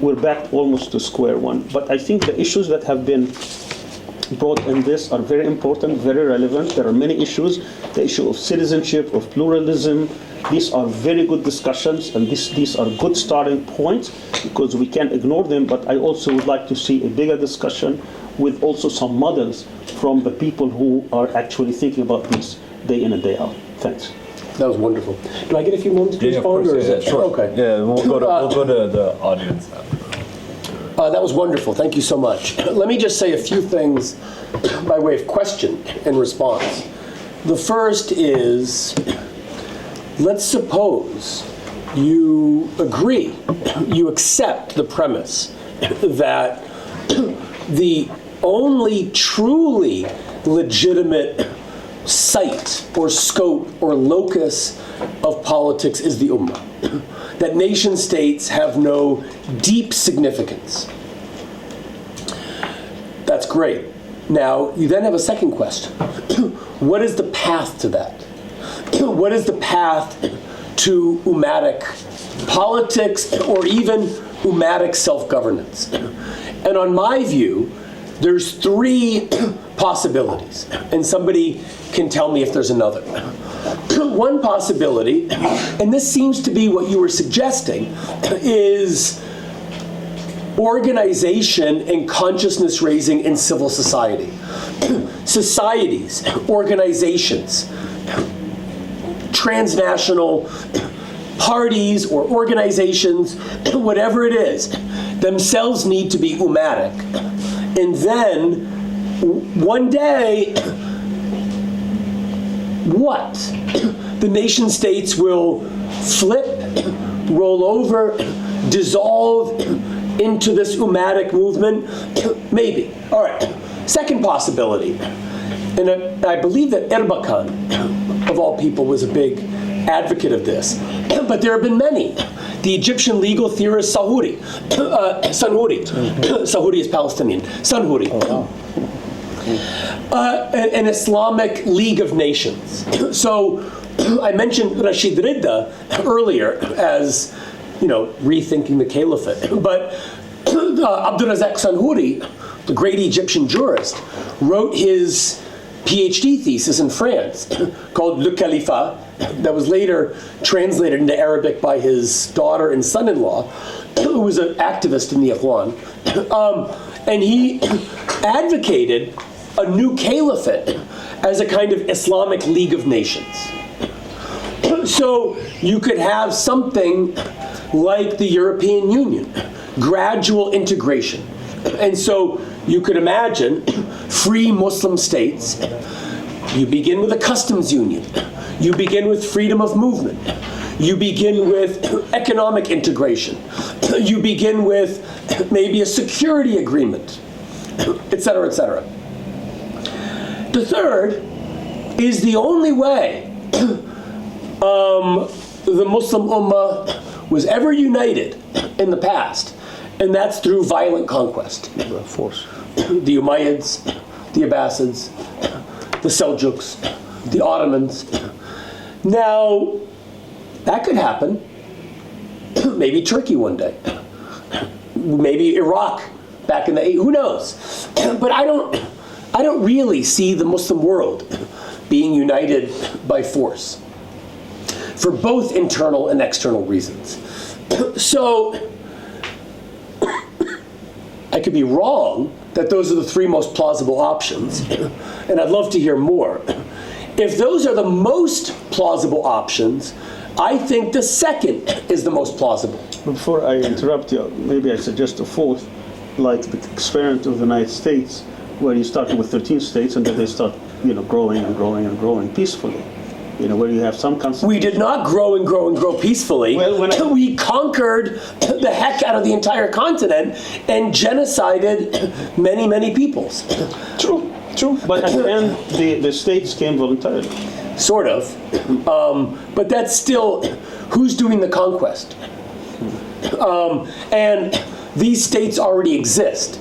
we're back almost to square one. But I think the issues that have been brought in this are very important, very relevant. There are many issues. The issue of citizenship, of pluralism, these are very good discussions, and these are good starting points, because we can't ignore them. But I also would like to see a bigger discussion with also some models from the people who are actually thinking about these day in and day out. Thanks. That was wonderful. Do I get a few moments to Yeah, of respond, course, or is it? sure. Okay. Yeah, we'll go to the audience after. That was wonderful. Thank you so much. Let me just say a few things by way of question and response. The first is, let's suppose you agree, you accept the premise that the only truly legitimate site or scope or locus of politics is the Ummah. That nation states have no deep significance. That's great. Now, you then have a second question. What is the path to that? What is the path to Ummatic politics or even Ummatic self-governance? And on my view, there's three possibilities, and somebody can tell me if there's another. One possibility, and this seems to be what you were suggesting, is organization and consciousness raising in civil society. Societies, organizations, transnational parties or organizations, whatever it is, themselves need to be Ummatic. And then, one day, what? The nation states will flip, roll over, dissolve into this Ummatic movement? Maybe. All right. Second possibility, and I believe that Erbakan, of all people, was a big advocate of this, but there have been many. The Egyptian legal theorist Sanhuri, Sanhuri is Palestinian, Sanhuri. An Islamic League of Nations. So I mentioned Rashid Ridda earlier as, rethinking the caliphate. But Abdulrazak Sanhuri, the great Egyptian jurist, wrote his PhD thesis in France called Le Califat, that was later translated into Arabic by his daughter and son-in-law, who was an activist in the Ikhwan. And he advocated a new caliphate as a kind of Islamic League of Nations. So you could have something like the European Union, gradual integration. And so you could imagine free Muslim states. You begin with a customs union. You begin with freedom of movement. You begin with economic integration. You begin with maybe a security agreement, et cetera, et cetera. The third is the only way the Muslim Ummah was ever united in the past, and that's through violent conquest. Force. The Umayyads, the Abbasids, the Seljuks, the Ottomans. Now, that could happen. Maybe Turkey one day. Maybe Iraq back in the 80s. Who knows? But I don't really see the Muslim world being united by force for both internal and external reasons. So I could be wrong that those are the three most plausible options, and I'd love to hear more. If those are the most plausible options, I think the second is the most plausible. Before I interrupt you, maybe I suggest a fourth, like the experiment of the United States, where you start with 13 states and then they start, growing and growing and growing peacefully. Where you have some concept. We did not grow and grow and grow peacefully. Well, we conquered the heck out of the entire continent and genocided many, many peoples. True. But at the end, the states came voluntarily. Sort of. But that's still, who's doing the conquest? And these states already exist.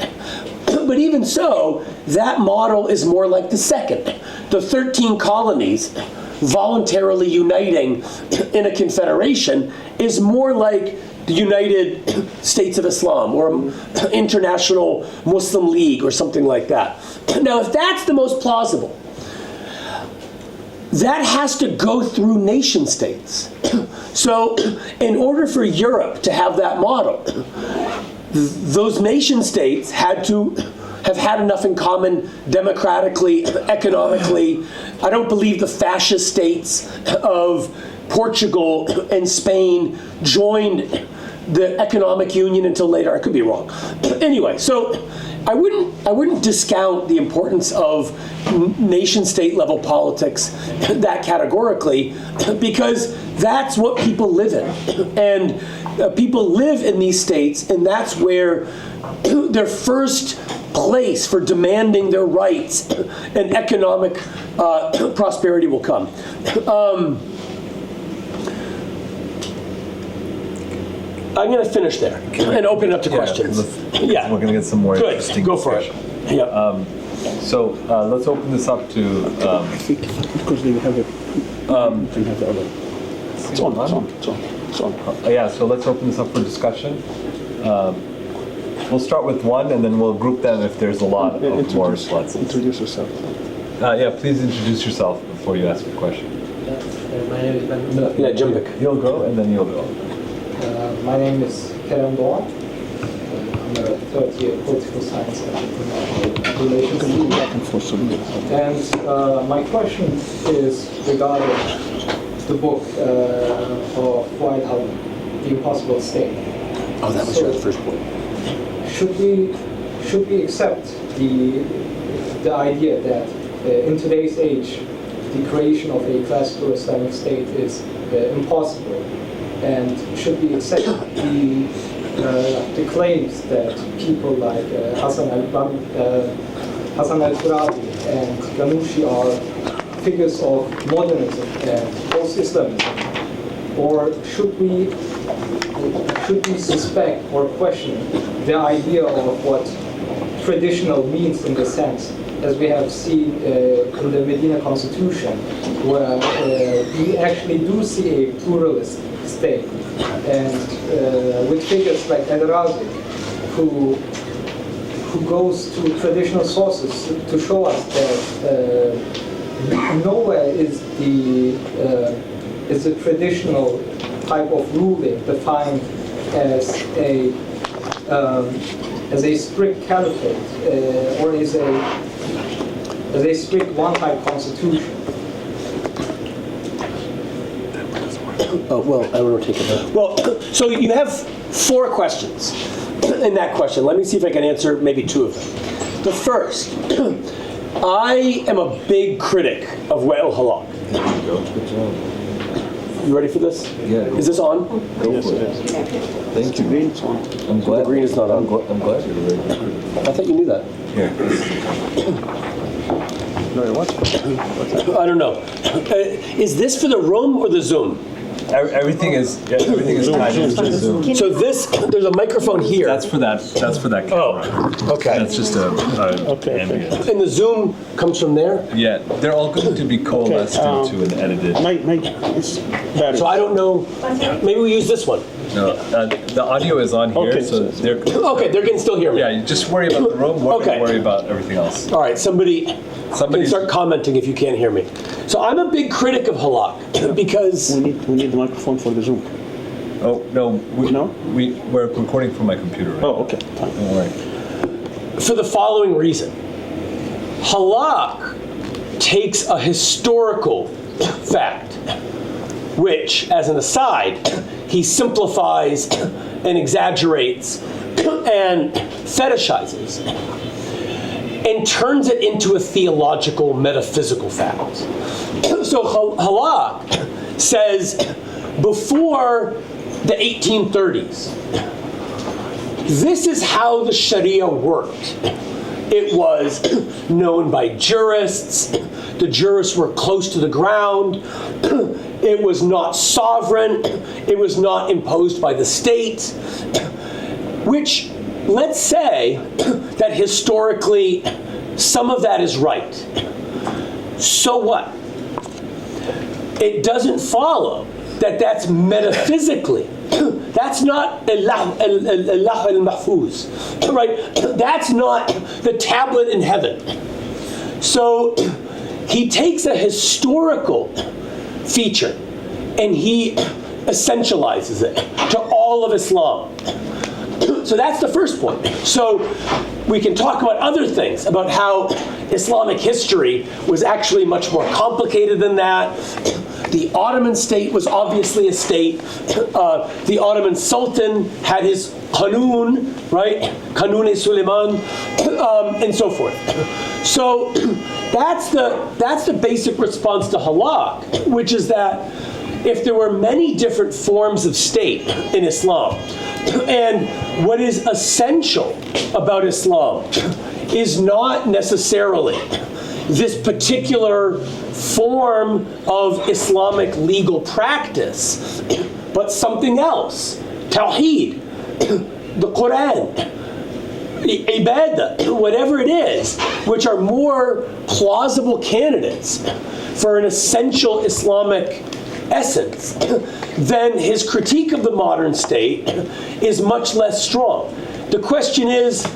But even so, that model is more like the second. The 13 colonies voluntarily uniting in a confederation is more like the United States of Islam or International Muslim League or something like that. Now, if that's the most plausible, that has to go through nation states. So in order for Europe to have that model, those nation states had to have had enough in common democratically, economically, I don't believe the fascist states of Portugal and Spain joined the economic union until later. I could be wrong. Anyway, so I wouldn't discount the importance of nation-state level politics that categorically, because that's what people live in. And people live in these states, and that's where their first place for demanding their rights and economic prosperity will come. I'm going to finish there and open it up to questions. Yeah, we're going to get some more Good. interesting Go for it. Yeah. So let's open this up to. I think because they have it, you can have the other. It's on. Yeah, so let's open this up for discussion. We'll start with one, and then we'll group them if there's a lot of more slots. Introduce yourself. Yeah, please introduce yourself before you ask a question. My name is Yeah, Jumbik. You'll go, and then you'll go. My name is Kerem Doğan. I'm a third-year political science and international relations student. And my question is regarding the book of White Hall, The Impossible State. Oh, that was your first point. Should we accept the idea that in today's age the creation of a classical Islamic state is impossible, and should we accept the claims that people like Hassan al-Farabi and Ghannouchi are figures of modernism and post-Islamism, or should we suspect or question the idea of what traditional means in the sense, as we have seen in the Medina Constitution, where we actually do see a pluralist state, and with figures like Al-Razi, who goes to traditional sources to show us that nowhere is the traditional type of ruling defined as a strict caliphate or as a strict one-type constitution. Well, I will take it. Well, so you have 4 questions in that question. Let me see if I can answer maybe 2 of them. The first, I am a big critic of Wa'il Halak. Good job. You ready for this? Yeah. Is this on? Go for it. Thank you. Green, it's on. I'm glad. The green is not on. I'm glad you're very good. I thought you knew that. Here. No, what? I don't know. Is this for the room or the Zoom? Everything is tied into Zoom. So there's a microphone here. That's for that camera. Oh, okay. That's just a ambient. And the Zoom comes from there? Yeah, they're all going to be coalesced into an edited. It's better. So I don't know. Maybe we use this one. No, the audio is on here, Okay, so they're. Okay, they can still hear me. Yeah, you just worry about the room. Okay. Worry about everything else. All right, somebody can start commenting if you can't hear me. So I'm a big critic of Halak because we need the microphone for the Zoom. Oh no, No? we're recording from my computer. Right? Oh, okay. Fine. Don't worry. for the following reason. Halak takes a historical fact, which, as an aside, he simplifies and exaggerates and fetishizes, and turns it into a theological, metaphysical fact. So Halak says, before the 1830s, this is how the Sharia worked. It was known by jurists. The jurists were close to the ground. It was not sovereign. It was not imposed by the state. Which, let's say that historically some of that is right. So what? It doesn't follow that that's metaphysically. That's not Allah al-Mahfuz, right? That's not the tablet in heaven. So he takes a historical feature and he essentializes it to all of Islam. So that's the first point. So we can talk about other things, about how Islamic history was actually much more complicated than that. The Ottoman state was obviously a state. The Ottoman Sultan had his Qanun, right? Qanun-e-Suleiman, and so forth. So that's the basic response to halak, which is that if there were many different forms of state in Islam, and what is essential about Islam is not necessarily this particular form of Islamic legal practice, but something else. Tawheed, the Quran, ibadah, whatever it is, which are more plausible candidates for an essential Islamic essence, then his critique of the modern state is much less strong. The question is,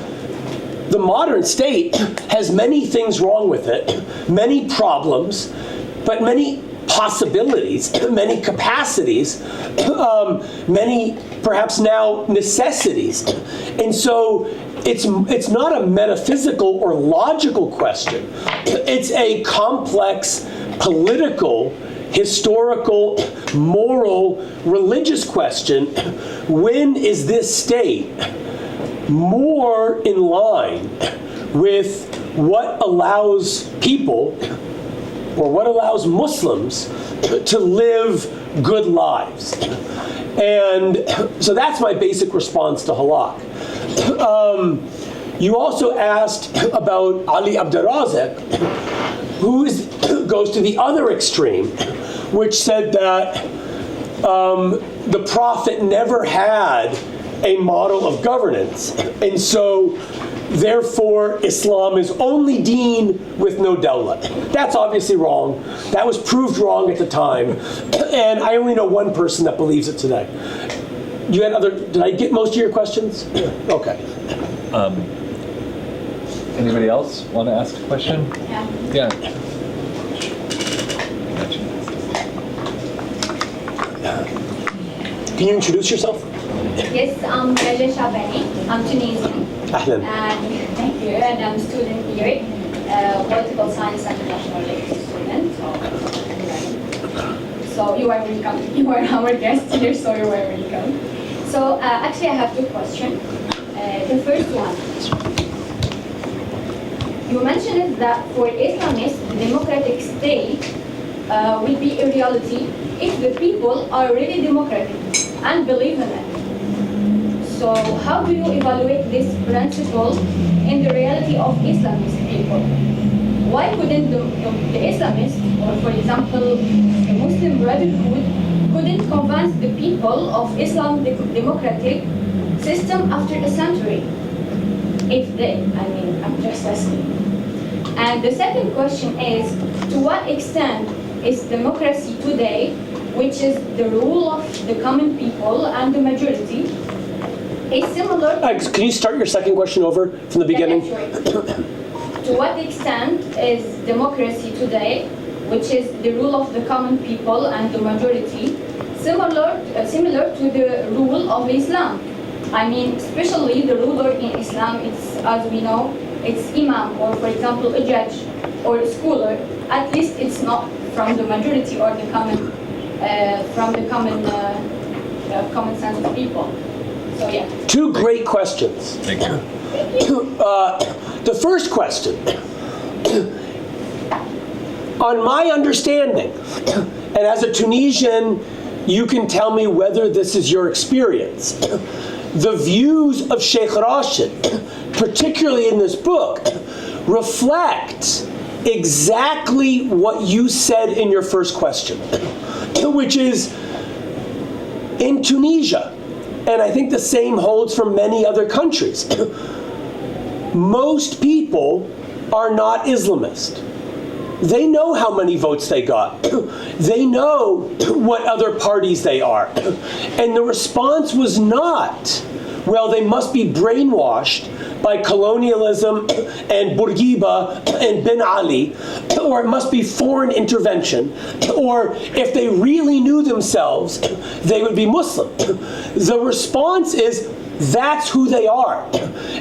the modern state has many things wrong with it, many problems, but many possibilities, many capacities, many perhaps now necessities. And so it's not a metaphysical or logical question. It's a complex political, historical, moral, religious question. When is this state more in line with what allows people, or what allows Muslims, to live good lives? And so that's my basic response to halak. You also asked about Ali Abdurrazak, who goes to the other extreme, which said that the Prophet never had a model of governance, and so therefore Islam is only deen with no dawla. That's obviously wrong. That was proved wrong at the time, and I only know one person that believes it today. You had other? Did I get most of your questions? Okay. Anybody else want to ask a question? Yeah. Can you introduce yourself? Yes, I'm Rached Ghannouchi. I'm Tunisian. Ahlan. And thank you. And I'm a student here, political science and international relations student. So you are welcome. You are our guest here, so you are welcome. So actually, I have two questions. The first one, you mentioned that for Islamists, the democratic state will be a reality if the people are really democratic and believe in it. So how do you evaluate this principle in the reality of Islamist people? Why couldn't the Islamists, or for example, the Muslim Brotherhood, couldn't convince the people of Islam democratic system after a century? If they, I'm just asking. And the second question is, to what extent is democracy today, which is the rule of the common people and the majority, is similar... Can you start your second question over from the beginning? Yeah, sure. To what extent is democracy today, which is the rule of the common people and the majority, similar to the rule of Islam? Especially the ruler in Islam, it's, as we know, it's imam, or for example, a judge or a scholar. At least it's not from the majority or the common, common sense of people. So yeah. Two great questions. Thank you. The first question, on my understanding, and as a Tunisian, you can tell me whether this is your experience. The views of Shaykh Rached, particularly in this book, reflect exactly what you said in your first question, which is, in Tunisia, and I think the same holds for many other countries, most people are not Islamist. They know how many votes they got. They know what other parties they are. And the response was not, well, they must be brainwashed by colonialism and Bourguiba and Ben Ali, or it must be foreign intervention, or if they really knew themselves, they would be Muslim. The response is, that's who they are.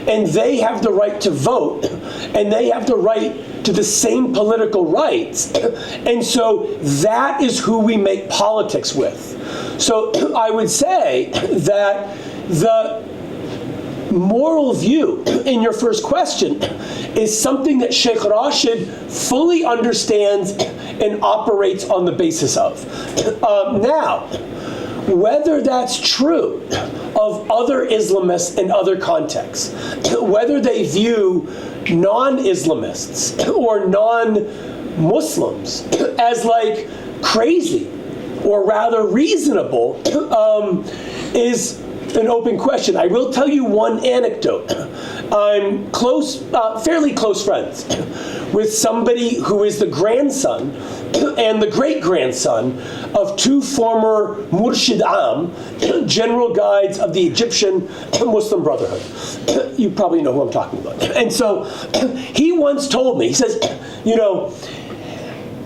And they have the right to vote, and they have the right to the same political rights. And so that is who we make politics with. So I would say that the moral view in your first question is something that Shaykh Rached fully understands and operates on the basis of. Now, whether that's true of other Islamists in other contexts, whether they view non-Islamists or non-Muslims as like crazy or rather reasonable is an open question. I will tell you one anecdote. I'm fairly close friends with somebody who is the grandson and the great-grandson of two former Murshid Am, general guides of the Egyptian Muslim Brotherhood. You probably know who I'm talking about. And so he once told me, he says, you know,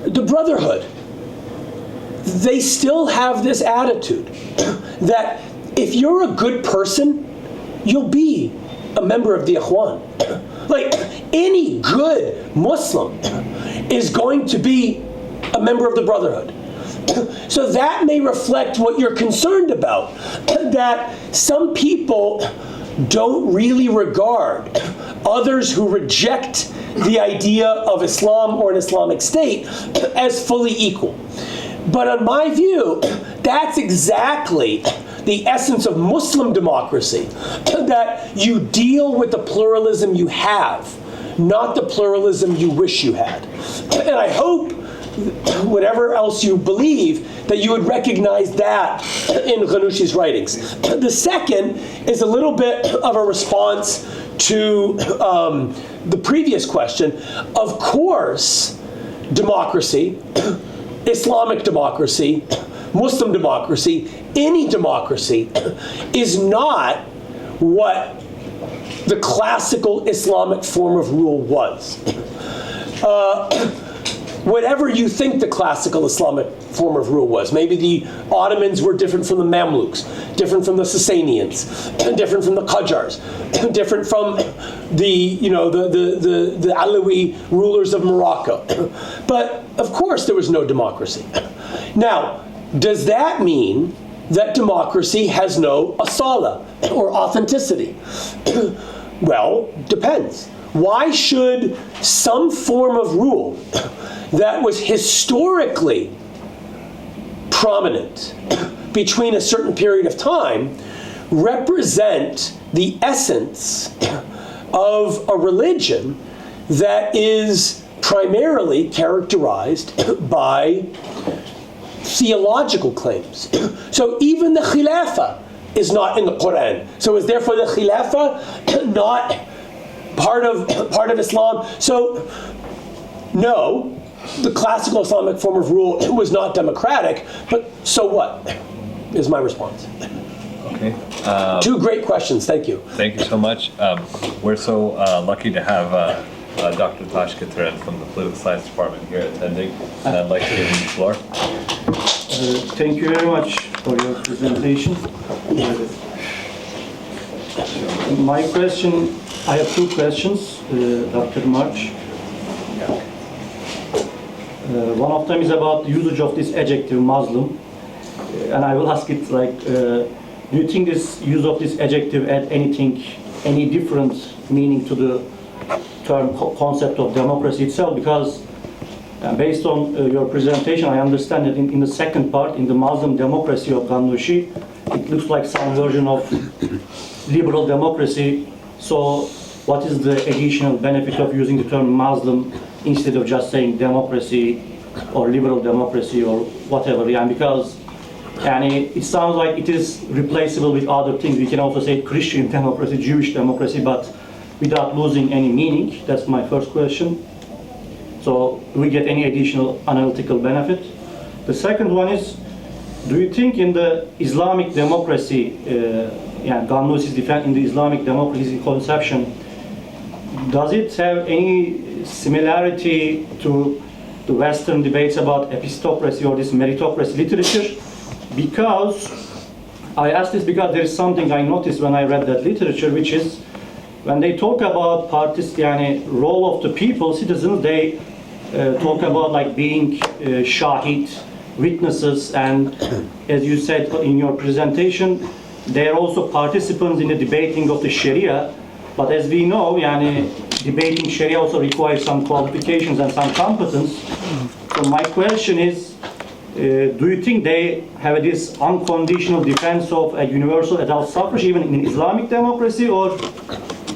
the Brotherhood, they still have this attitude that if you're a good person, you'll be a member of the Ikhwan. Like, any good Muslim is going to be a member of the Brotherhood. So that may reflect what you're concerned about, that some people don't really regard others who reject the idea of Islam or an Islamic state as fully equal. But in my view, that's exactly the essence of Muslim democracy, that you deal with the pluralism you have, not the pluralism you wish you had. And I hope, whatever else you believe, that you would recognize that in Ghannouchi's writings. The second is a little bit of a response to the previous question. Of course, democracy, Islamic democracy, Muslim democracy, any democracy is not what the classical Islamic form of rule was. Whatever you think the classical Islamic form of rule was, maybe the Ottomans were different from the Mamluks, different from the Sassanians, different from the Qajars, different from the Alawi rulers of Morocco. But of course there was no democracy. Now, does that mean that democracy has no asala or authenticity? Well, depends. Why should some form of rule that was historically prominent between a certain period of time represent the essence of a religion that is primarily characterized by theological claims? So even the Khilafah is not in the Quran. So is therefore the Khilafah not part of Islam? So no, the classical Islamic form of rule was not democratic, but so what, is my response. Okay. Two great questions, thank you. Thank you so much. We're so lucky to have Dr. Tash Katran from the Political Science Department here attending, and I'd like to give him the floor. Thank you very much for your presentation. My question, I have two questions, Dr. March. One of them is about the usage of this adjective Muslim, and I will ask it like, do you think this use of this adjective add any different meaning to the term concept of democracy itself? Because based on your presentation, I understand that in the second part, in the Muslim democracy of Ghannouchi, it looks like some version of liberal democracy. So what is the additional benefit of using the term Muslim instead of just saying democracy or liberal democracy or whatever? Yeah, because it sounds like it is replaceable with other things. We can also say Christian democracy, Jewish democracy, but without losing any meaning. That's my first question. So do we get any additional analytical benefit? The second one is, do you think in the Islamic democracy, Ghannouchi's defense in the Islamic democracy conception, does it have any similarity to the Western debates about epistocracy or this meritocracy literature? Because I ask this because there is something I noticed when I read that literature, which is when they talk about role of the people, citizens, they talk about like being shahid, witnesses, and as you said in your presentation, they are also participants in the debating of the Sharia. But as we know, debating Sharia also requires some qualifications and some competence. So my question is, do you think they have this unconditional defense of a universal adult suffrage even in Islamic democracy, or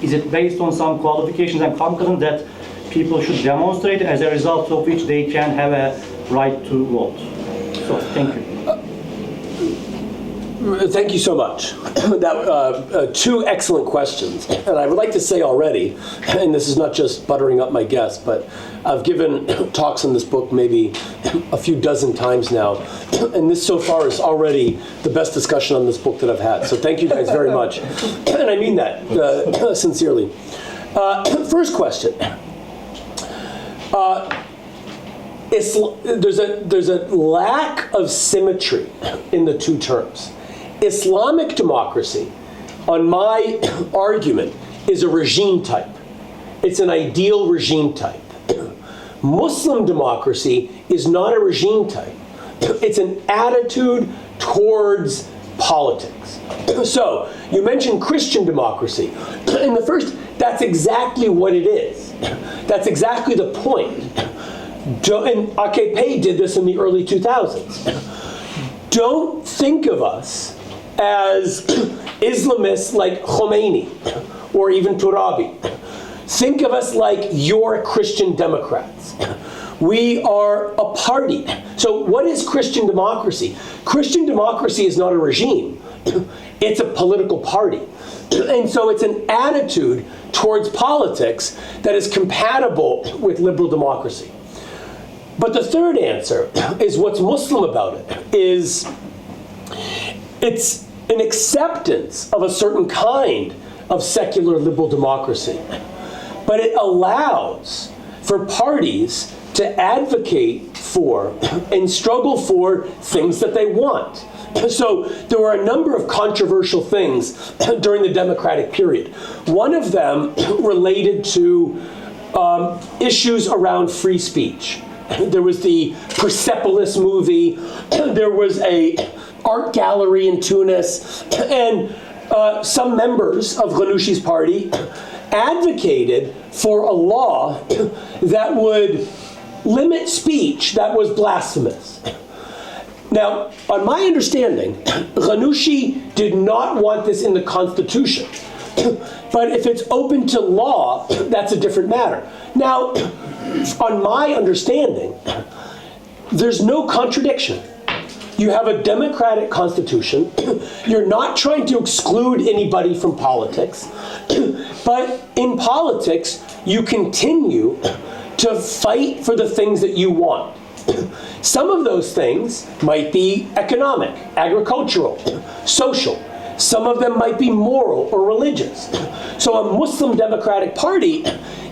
is it based on some qualifications and competence that people should demonstrate, as a result of which they can have a right to vote? So, thank you. Thank you so much. Two excellent questions. And I would like to say already, and this is not just buttering up my guests, but I've given talks on this book maybe a few dozen times now, and this so far is already the best discussion on this book that I've had. So thank you guys very much. And I mean that sincerely. First question. There's a lack of symmetry in the two terms. Islamic democracy, on my argument, is a regime type. It's an ideal regime type. Muslim democracy is not a regime type. It's an attitude towards politics. So, you mentioned Christian democracy. In the first, that's exactly what it is. That's exactly the point. And AKP did this in the early 2000s. Don't think of us as Islamists like Khomeini or even Turabi. Think of us like your Christian Democrats. We are a party. So what is Christian democracy? Christian democracy is not a regime. It's a political party. And so it's an attitude towards politics that is compatible with liberal democracy. But the third answer is what's Muslim about it, is it's an acceptance of a certain kind of secular liberal democracy. But it allows for parties to advocate for and struggle for things that they want. So there were a number of controversial things during the democratic period. One of them related to issues around free speech. There was the Persepolis movie, there was a art gallery in Tunis, and some members of Ghannouchi's party advocated for a law that would limit speech that was blasphemous. Now, on my understanding, Ghannouchi did not want this in the Constitution. But if it's open to law, that's a different matter. Now, on my understanding, there's no contradiction. You have a democratic constitution. You're not trying to exclude anybody from politics. But in politics, you continue to fight for the things that you want. Some of those things might be economic, agricultural, social. Some of them might be moral or religious. So a Muslim Democratic Party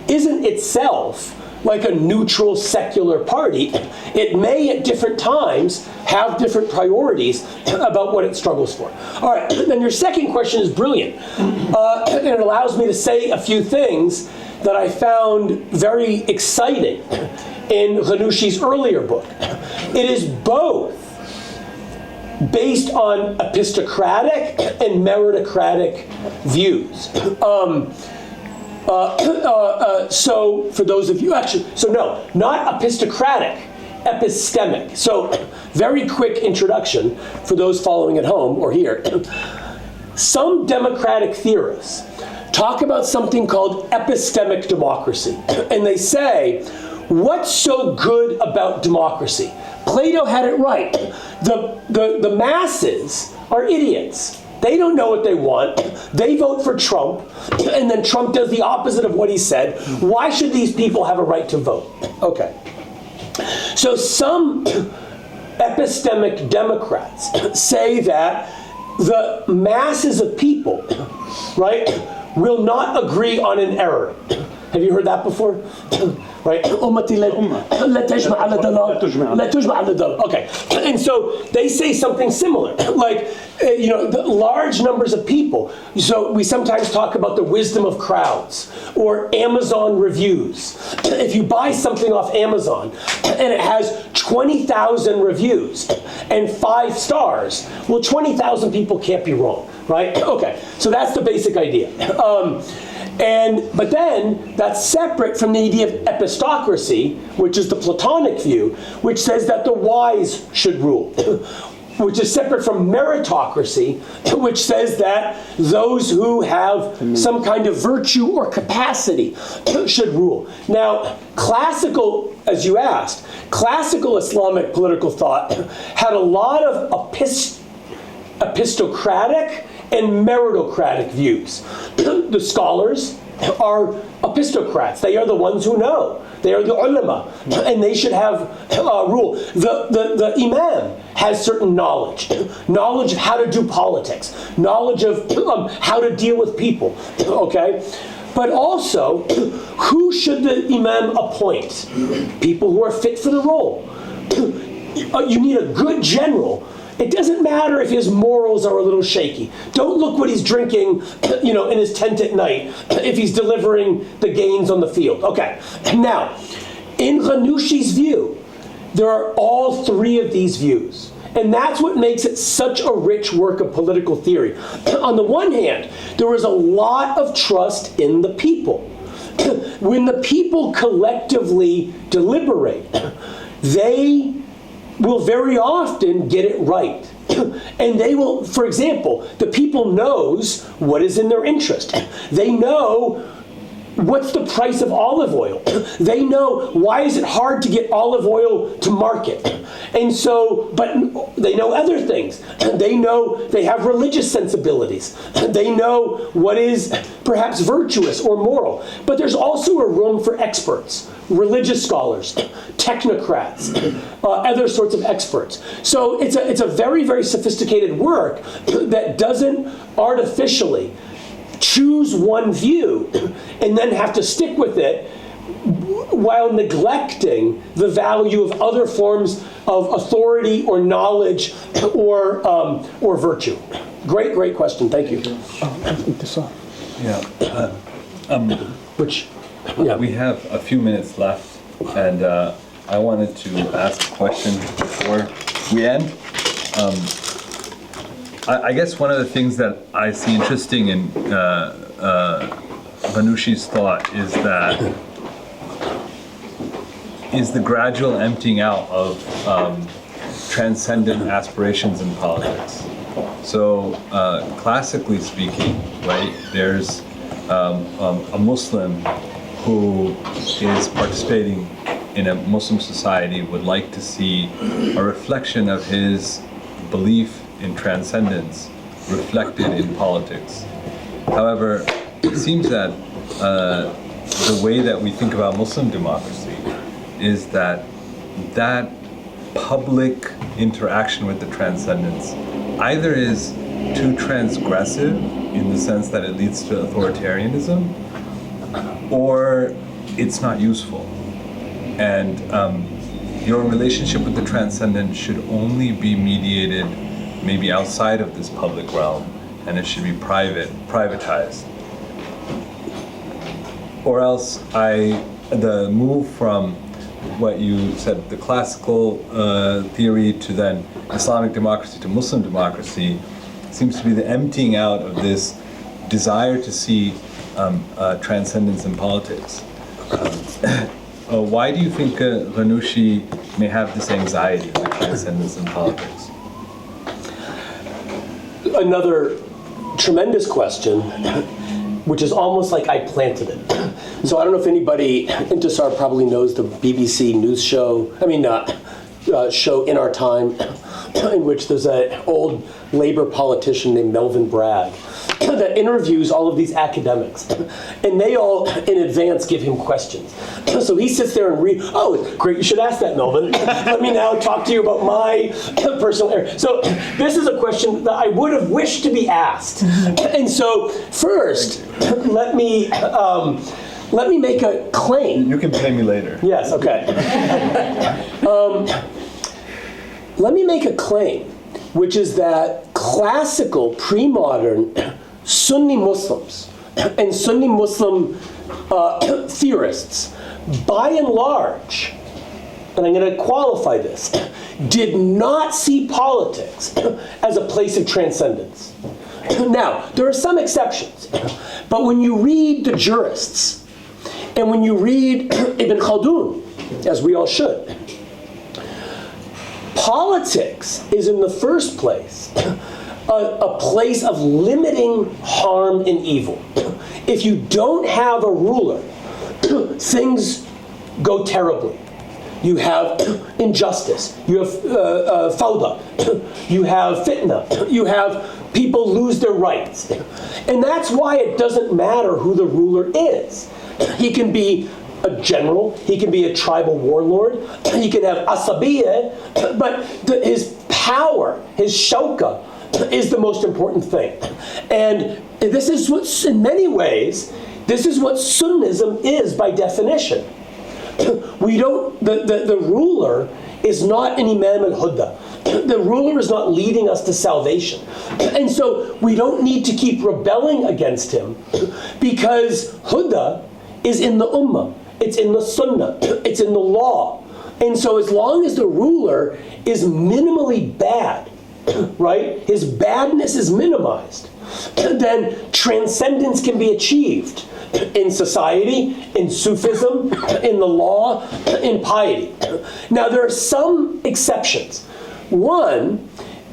isn't itself like a neutral secular party. It may at different times have different priorities about what it struggles for. All right, then your second question is brilliant. And it allows me to say a few things that I found very exciting in Ghannouchi's earlier book. It is both based on epistocratic and meritocratic views. So for those of you, no, not epistocratic, epistemic. So very quick introduction for those following at home or here. Some democratic theorists talk about something called epistemic democracy. And they say, what's so good about democracy? Plato had it right. The masses are idiots. They don't know what they want. They vote for Trump, and then Trump does the opposite of what he said. Why should these people have a right to vote? Okay. So some epistemic Democrats say that the masses of people, right, will not agree on an error. Have you heard that before? right? أمتي لا تجمع على ضلال لا تجمع على ضلال. Okay, and so they say something similar, like the large numbers of people. So we sometimes talk about the wisdom of crowds or Amazon reviews. If you buy something off Amazon and it has 20,000 reviews and 5 stars, well, 20,000 people can't be wrong, right? Okay, so that's the basic idea. But then that's separate from the idea of epistocracy, which is the Platonic view, which says that the wise should rule, which is separate from meritocracy, which says that those who have some kind of virtue or capacity should rule. Now, classical, as you asked, classical Islamic political thought had a lot of epistocratic and meritocratic views. The scholars are epistocrats. They are the ones who know. They are the ulama, and they should have rule. The imam has certain knowledge of how to do politics, knowledge of how to deal with people, okay? But also, who should the imam appoint? People who are fit for the role. You need a good general. It doesn't matter if his morals are a little shaky. Don't look what he's drinking, in his tent at night, if he's delivering the gains on the field. Okay, now, in Ghannouchi's view, there are all 3 of these views. And that's what makes it such a rich work of political theory. On the one hand, there is a lot of trust in the people. When the people collectively deliberate, they will very often get it right. And they will, for example, the people knows what is in their interest. They know what's the price of olive oil. They know why is it hard to get olive oil to market. And so, but they know other things. They know they have religious sensibilities. They know what is perhaps virtuous or moral. But there's also a room for experts, religious scholars, technocrats, other sorts of experts. So it's a very, very sophisticated work that doesn't artificially choose one view and then have to stick with it while neglecting the value of other forms of authority or knowledge or virtue. Great question. Thank you. We have a few minutes left, and I wanted to ask a question before we end. I guess one of the things that I see interesting in Ghannouchi's thought is the gradual emptying out of transcendent aspirations in politics. So, classically speaking, right, there's a Muslim who is participating in a Muslim society would like to see a reflection of his belief in transcendence reflected in politics. However, it seems that the way that we think about Muslim democracy is that public interaction with the transcendence either is too transgressive in the sense that it leads to authoritarianism, or it's not useful. And your relationship with the transcendent should only be mediated maybe outside of this public realm, and it should be privatized. Or else the move from what you said, the classical theory to then Islamic democracy to Muslim democracy, seems to be the emptying out of this desire to see transcendence in politics. Why do you think Ghannouchi may have this anxiety for transcendence in politics? Another tremendous question, which is almost like I planted it. So I don't know if anybody, Intisar probably knows the BBC news show, show In Our Time, in which there's an old Labour politician named Melvin Bragg that interviews all of these academics. And they all, in advance, give him questions. So he sits there and reads, oh, great, you should ask that, Melvin. Let me now talk to you about my personal area. So this is a question that I would have wished to be asked. And so first, let me let me make a claim. You can pay me later. Yes, okay. Let me make a claim, which is that classical, pre-modern Sunni Muslims and Sunni Muslim theorists, by and large, and I'm going to qualify this, did not see politics as a place of transcendence. Now, there are some exceptions, but when you read the jurists, and when you read Ibn Khaldun, as we all should, politics is in the first place a place of limiting harm and evil. If you don't have a ruler, things go terribly. You have injustice, you have fawda, you have fitna, you have people lose their rights. And that's why it doesn't matter who the ruler is. He can be a general, he can be a tribal warlord, he can have asabiyah, but his power, his shauka, is the most important thing. And this is what, in many ways, this is what Sunnism is by definition. We don't, the ruler is not an Imam al-Huda. The ruler is not leading us to salvation. And so we don't need to keep rebelling against him because Huda is in the Ummah. It's in the Sunnah. It's in the law. And so as long as the ruler is minimally bad, right, his badness is minimized, then transcendence can be achieved in society, in Sufism, in the law, in piety. Now there are some exceptions. One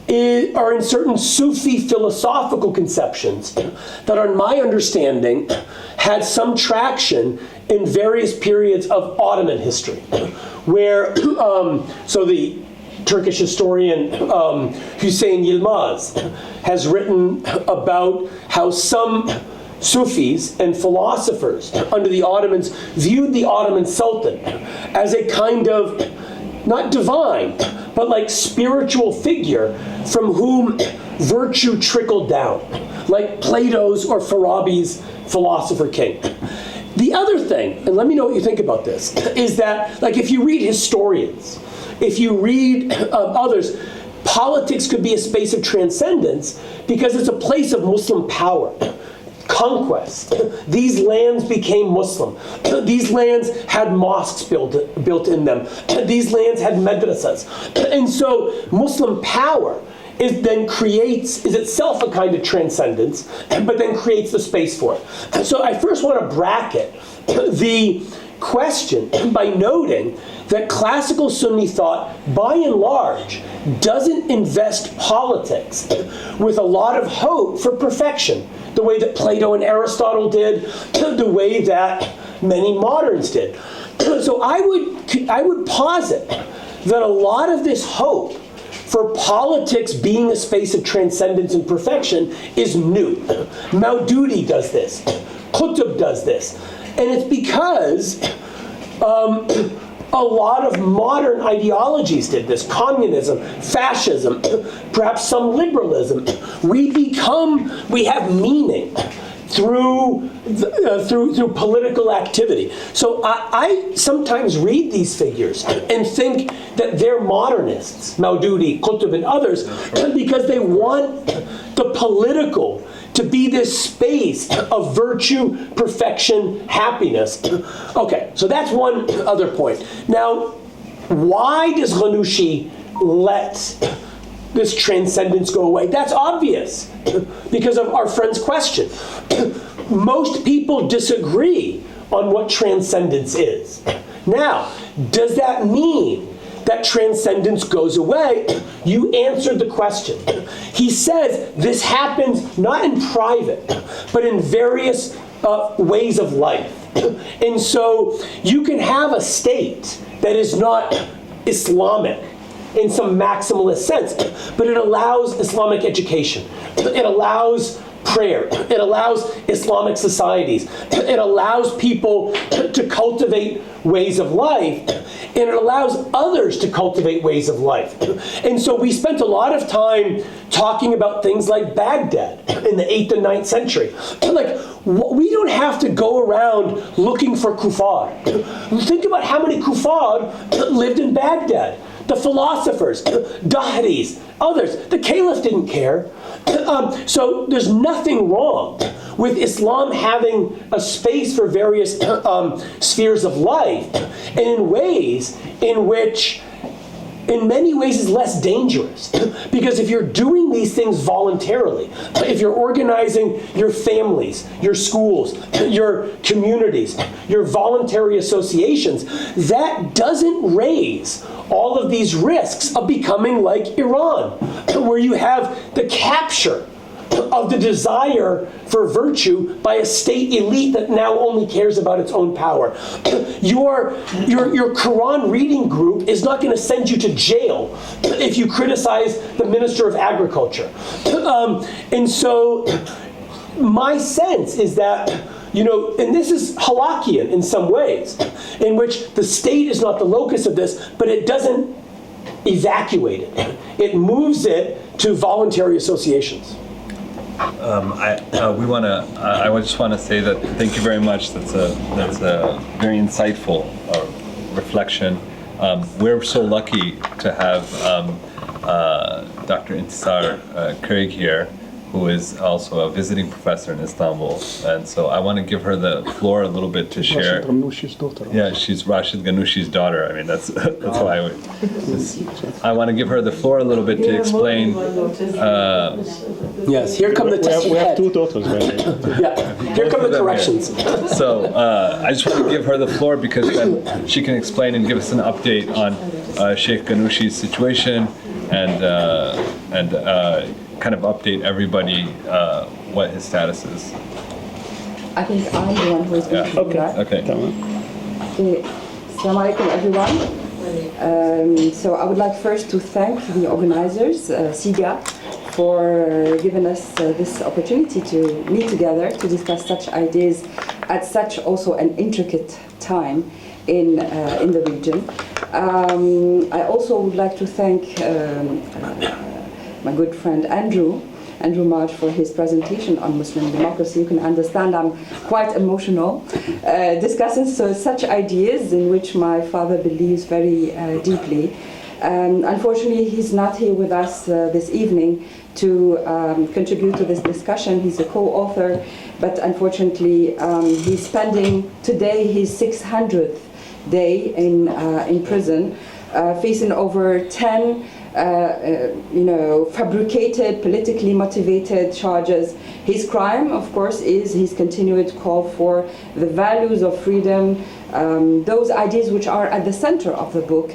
are in certain Sufi philosophical conceptions that, on my understanding, had some traction in various periods of Ottoman history, where, so the Turkish historian Hüseyin Yilmaz has written about how some Sufis and philosophers under the Ottomans viewed the Ottoman Sultan as a kind of, not divine, but like spiritual figure from whom virtue trickled down, like Plato's or Farabi's philosopher king. The other thing, and let me know what you think about this, is that, like, if you read historians, if you read others, politics could be a space of transcendence because it's a place of Muslim power, conquest. These lands became Muslim. These lands had mosques built in them. These lands had madrasas. And so Muslim power is itself a kind of transcendence, but then creates the space for it. So I first want to bracket the question by noting that classical Sunni thought, by and large, doesn't invest politics with a lot of hope for perfection, the way that Plato and Aristotle did, the way that many moderns did. So I would posit that a lot of this hope for politics being a space of transcendence and perfection is new. Maududi does this. Qutb does this. And it's because a lot of modern ideologies did this. Communism, fascism, perhaps some liberalism. We have meaning through political activity. So I sometimes read these figures and think that they're modernists, Maududi, Qutb, and others, because they want the political to be this space of virtue, perfection, happiness. Okay, so that's one other point. Now, why does Ghannouchi let this transcendence go away? That's obvious, because of our friend's question. Most people disagree on what transcendence is. Now, does that mean that transcendence goes away? You answered the question. He says this happens not in private, but in various ways of life. And so you can have a state that is not Islamic in some maximalist sense, but it allows Islamic education. It allows prayer. It allows Islamic societies. It allows people to cultivate ways of life. and it allows others to cultivate ways of life. And so we spent a lot of time talking about things like Baghdad in the 8th and 9th century. Like, we don't have to go around looking for kuffar. Think about how many kuffar lived in Baghdad. The philosophers, Dahris, others. The caliph didn't care. So there's nothing wrong with Islam having a space for various spheres of life, and in ways in which, in many ways, is less dangerous. Because if you're doing these things voluntarily, if you're organizing your families, your schools, your communities, your voluntary associations, that doesn't raise all of these risks of becoming like Iran, where you have the capture of the desire for virtue by a state elite that now only cares about its own power. Your Quran reading group is not going to send you to jail if you criticize the Minister of Agriculture. And so my sense is that, and this is Halakian in some ways, in which the state is not the locus of this, but it doesn't evacuate it. It moves it to voluntary associations. I just want to say that thank you very much. That's a very insightful reflection. We're so lucky to have Dr. Intisar Craig here, who is also a visiting professor in Istanbul, and so I want to give her the floor a little bit to share. Rached Ghannouchi's daughter. Yeah, she's Rached Ghannouchi's daughter. I mean, that's why I want to give her the floor a little bit to explain. Yes, here come the testing We have head. two daughters, right? Yeah, here come the corrections. So I just want to give her the floor because then she can explain and give us an update on Shaykh Ghannouchi's situation and kind of update everybody what his status is. I think I'm the one who is going to do that. Okay. Assalamu alaikum, everyone. So I would like first to thank the organizers, CIGA, for giving us this opportunity to meet together to discuss such ideas at such also an intricate time in the region. I also would like to thank my good friend Andrew March for his presentation on Muslim democracy. You can understand I'm quite emotional discussing such ideas in which my father believes very deeply. Unfortunately, he's not here with us this evening to contribute to this discussion. He's a co-author, but unfortunately he's spending today his 600th day in prison, facing over 10 fabricated, politically motivated charges. His crime, of course, is his continued call for the values of freedom, those ideas which are at the center of the book.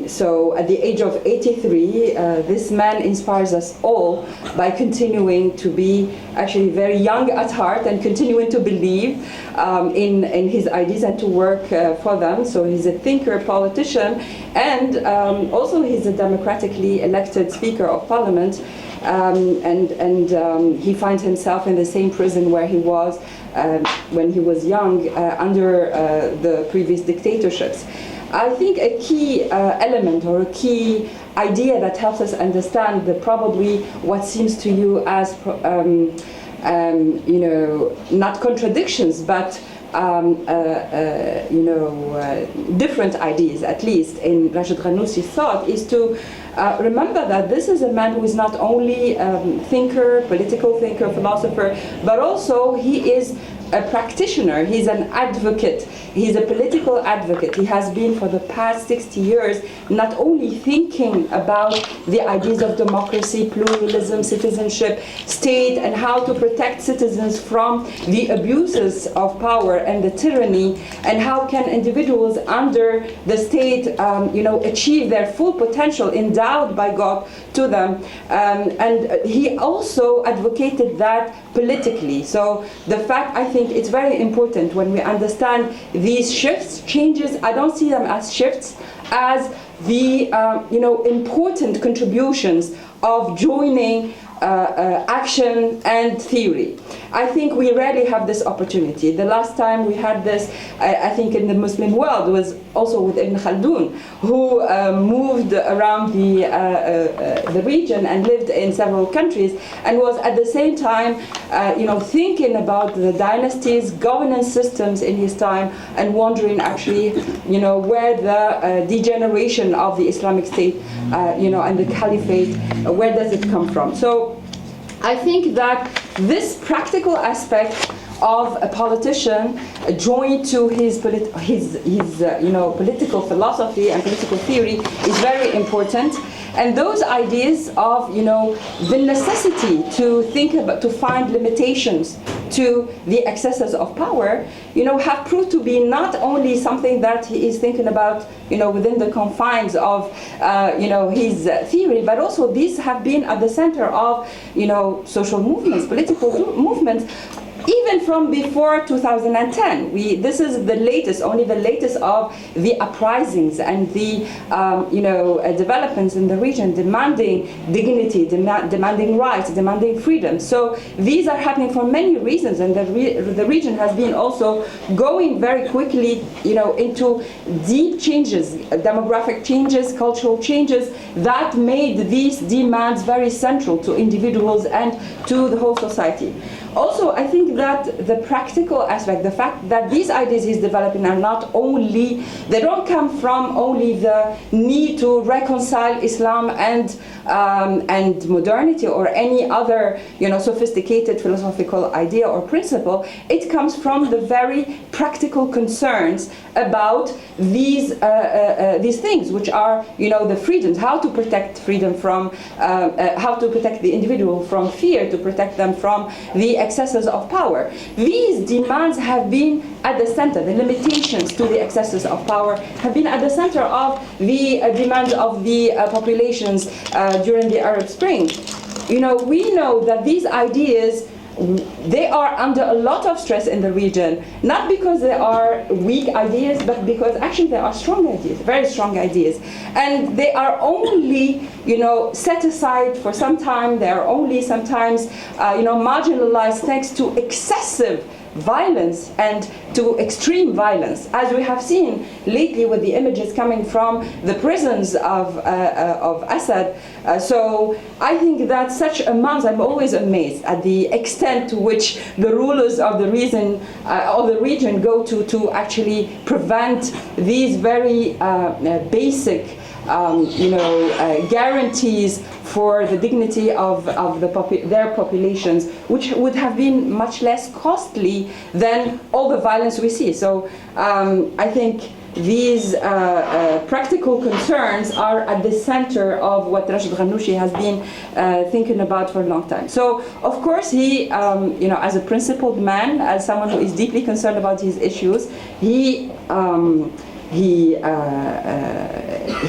So at the age of 83, this man inspires us all by continuing to be actually very young at heart and continuing to believe in his ideas and to work for them. So he's a thinker, politician, and also he's a democratically elected Speaker of Parliament. And he finds himself in the same prison where he was when he was young under the previous dictatorships. I think a key element or a key idea that helps us understand probably what seems to you as not contradictions, but different ideas, at least in Rached Ghannouchi's thought, is to remember that this is a man who is not only thinker, political thinker, philosopher, but also he is a practitioner, he's an advocate, he's a political advocate. He has been for the past 60 years not only thinking about the ideas of democracy, pluralism, citizenship, state, and how to protect citizens from the abuses of power and the tyranny, and how can individuals under the state achieve their full potential endowed by God to them. And he also advocated that politically. So the fact, I think it's very important when we understand these shifts, changes, I don't see them as shifts, as the important contributions of joining action and theory. I think we rarely have this opportunity. The last time we had this, I think in the Muslim world, was also with Ibn Khaldun, who moved around the region and lived in several countries, and was at the same time, thinking about the dynasties, governance systems in his time, and wondering actually, where the degeneration of the Islamic State, and the Caliphate, where does it come from? So I think that this practical aspect of a politician joined to his political philosophy and political theory is very important. And those ideas of, the necessity to think about, to find limitations to the excesses of power, have proved to be not only something that he is thinking about, within the confines of, his theory, but also these have been at the center of, social movements, political movements, even from before 2010. This is the latest, only the latest of the uprisings and the developments in the region, demanding dignity, demanding rights, demanding freedom. So these are happening for many reasons, and the region has been also going very quickly, into deep changes, demographic changes, cultural changes that made these demands very central to individuals and to the whole society. Also, I think that the practical aspect, the fact that these ideas he's developing are not only, they don't come from only the need to reconcile Islam and modernity or any other, sophisticated philosophical idea or principle. It comes from the very practical concerns about these things, which are, the freedoms, how to protect freedom from, how to protect the individual from fear, to protect them from the excesses of power. These demands have been at the center, the limitations to the excesses of power have been at the center of the demands of the populations during the Arab Spring. We know that these ideas, they are under a lot of stress in the region, not because they are weak ideas, but because actually they are strong ideas, very strong ideas. And they are only, set aside for some time. They are only sometimes, marginalized thanks to excessive violence and to extreme violence, as we have seen lately with the images coming from the prisons of Assad. So I think that such amounts, I'm always amazed at the extent to which the rulers of the region go to actually prevent these very basic guarantees for the dignity of their populations, which would have been much less costly than all the violence we see. So I think these practical concerns are at the center of what Rached Ghannouchi has been thinking about for a long time. So, of course, he, as a principled man, as someone who is deeply concerned about these issues, he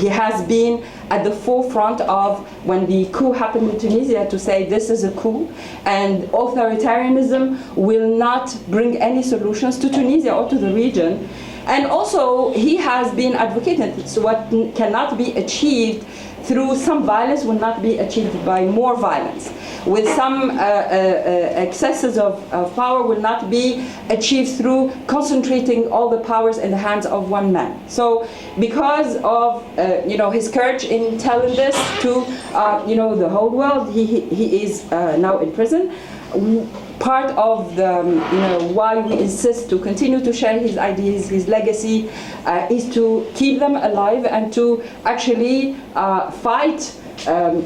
has been at the forefront of when the coup happened in Tunisia to say this is a coup and authoritarianism will not bring any solutions to Tunisia or to the region. And also he has been advocating so what cannot be achieved through some violence will not be achieved by more violence. With some excesses of power will not be achieved through concentrating all the powers in the hands of one man. So because of his courage in telling this to the whole world, he is now in prison. Part of the why we insist to continue to share his ideas, his legacy, is to keep them alive and to actually fight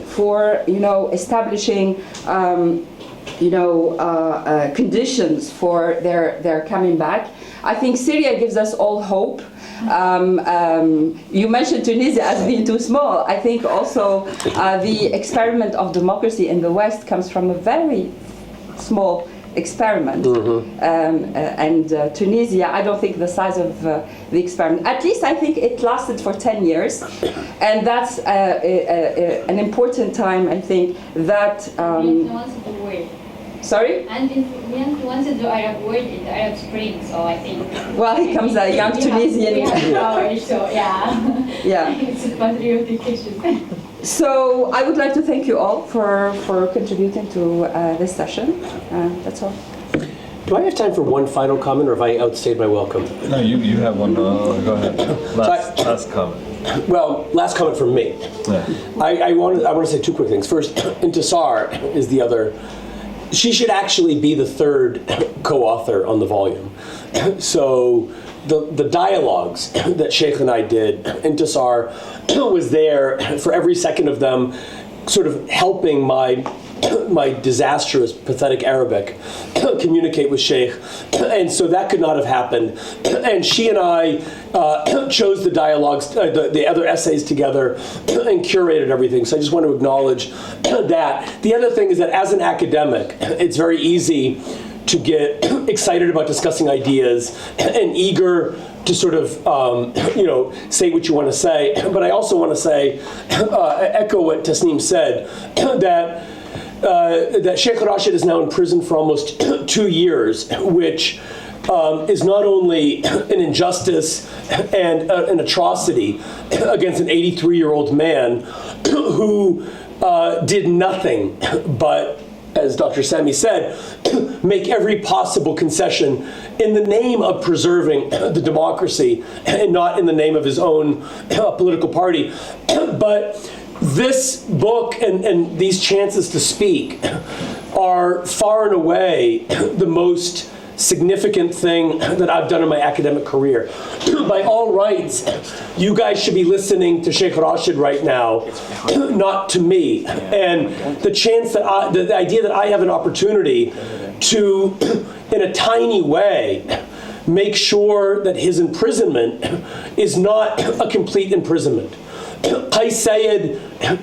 for establishing conditions for their coming back. I think Syria gives us all hope. You mentioned Tunisia as being too small. I think also the experiment of democracy in the West comes from a very small experiment. And Tunisia, I don't think the size of the experiment, at least I think it lasted for 10 years. And that's an important time, I think, that... Sorry? And he influenced the Arab world in the Arab Spring, so I think... Well, he comes a young Tunisian. We have power, so yeah. Yeah. It's a patriotic issue. So I would like to thank you all for contributing to this session. That's all. Do I have time for one final comment, or have I outstayed my welcome? No, you have one. Go ahead. Last comment. Well, last comment from me. Yeah. I want to say two quick things. First, Intisar is the other. She should actually be the third co-author on the volume. So the dialogues that Shaykh and I did, Intisar was there for every second of them, sort of helping my disastrous, pathetic Arabic communicate with Shaykh, and so that could not have happened. And she and I chose the dialogues, the other essays together, and curated everything. So I just want to acknowledge that. The other thing is that as an academic, it's very easy to get excited about discussing ideas and eager to sort of, say what you want to say. But I also want to say, echo what Tasnimm said, that Shaykh Rached is now in prison for almost 2 years, which is not only an injustice and an atrocity against an 83-year-old man who did nothing but, as Dr. Sami said, make every possible concession in the name of preserving the democracy and not in the name of his own political party. But this book and these chances to speak are far and away the most significant thing that I've done in my academic career. By all rights, you guys should be listening to Shaykh Rached right now, not to me. And the chance that the idea that I have an opportunity to, in a tiny way, make sure that his imprisonment is not a complete imprisonment. Qais Sayyid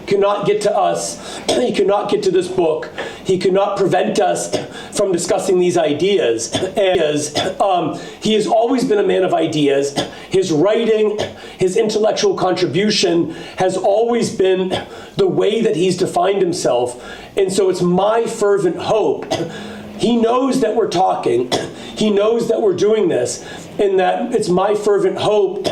cannot get to us. He cannot get to this book. He cannot prevent us from discussing these ideas. And he has always been a man of ideas. His writing, his intellectual contribution has always been the way that he's defined himself. And so it's my fervent hope. He knows that we're talking. He knows that we're doing this, and that it's my fervent hope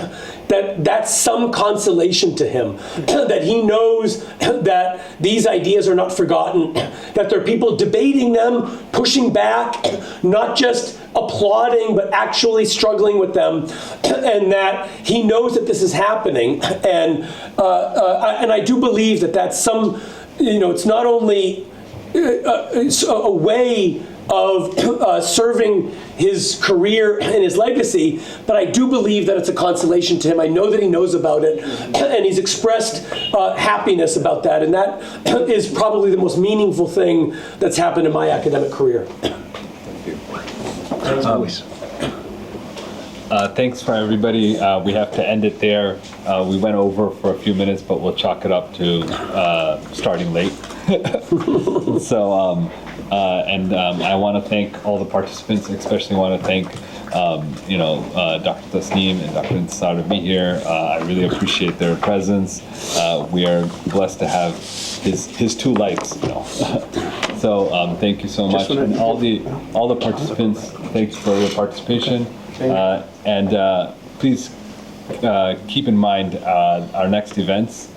that that's some consolation to him, that he knows that these ideas are not forgotten, that there are people debating them, pushing back, not just applauding, but actually struggling with them, and that he knows that this is happening. And I do believe that that's some, it's not only a way of serving his career and his legacy, but I do believe that it's a consolation to him. I know that he knows about it, and he's expressed happiness about that, and that is probably the most meaningful thing that's happened in my academic career. Thanks for everybody. We have to end it there. We went over for a few minutes, but we'll chalk it up to starting late. So, I want to thank all the participants. Especially want to thank, Dr. Tasnimm and Dr. Intisar to be here. I really appreciate their presence. We are blessed to have his two lights. So thank you so much, and all the participants. Thanks for your participation. And please keep in mind our next events.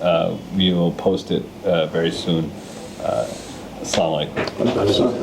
We will post it very soon. Assalamu alaikum.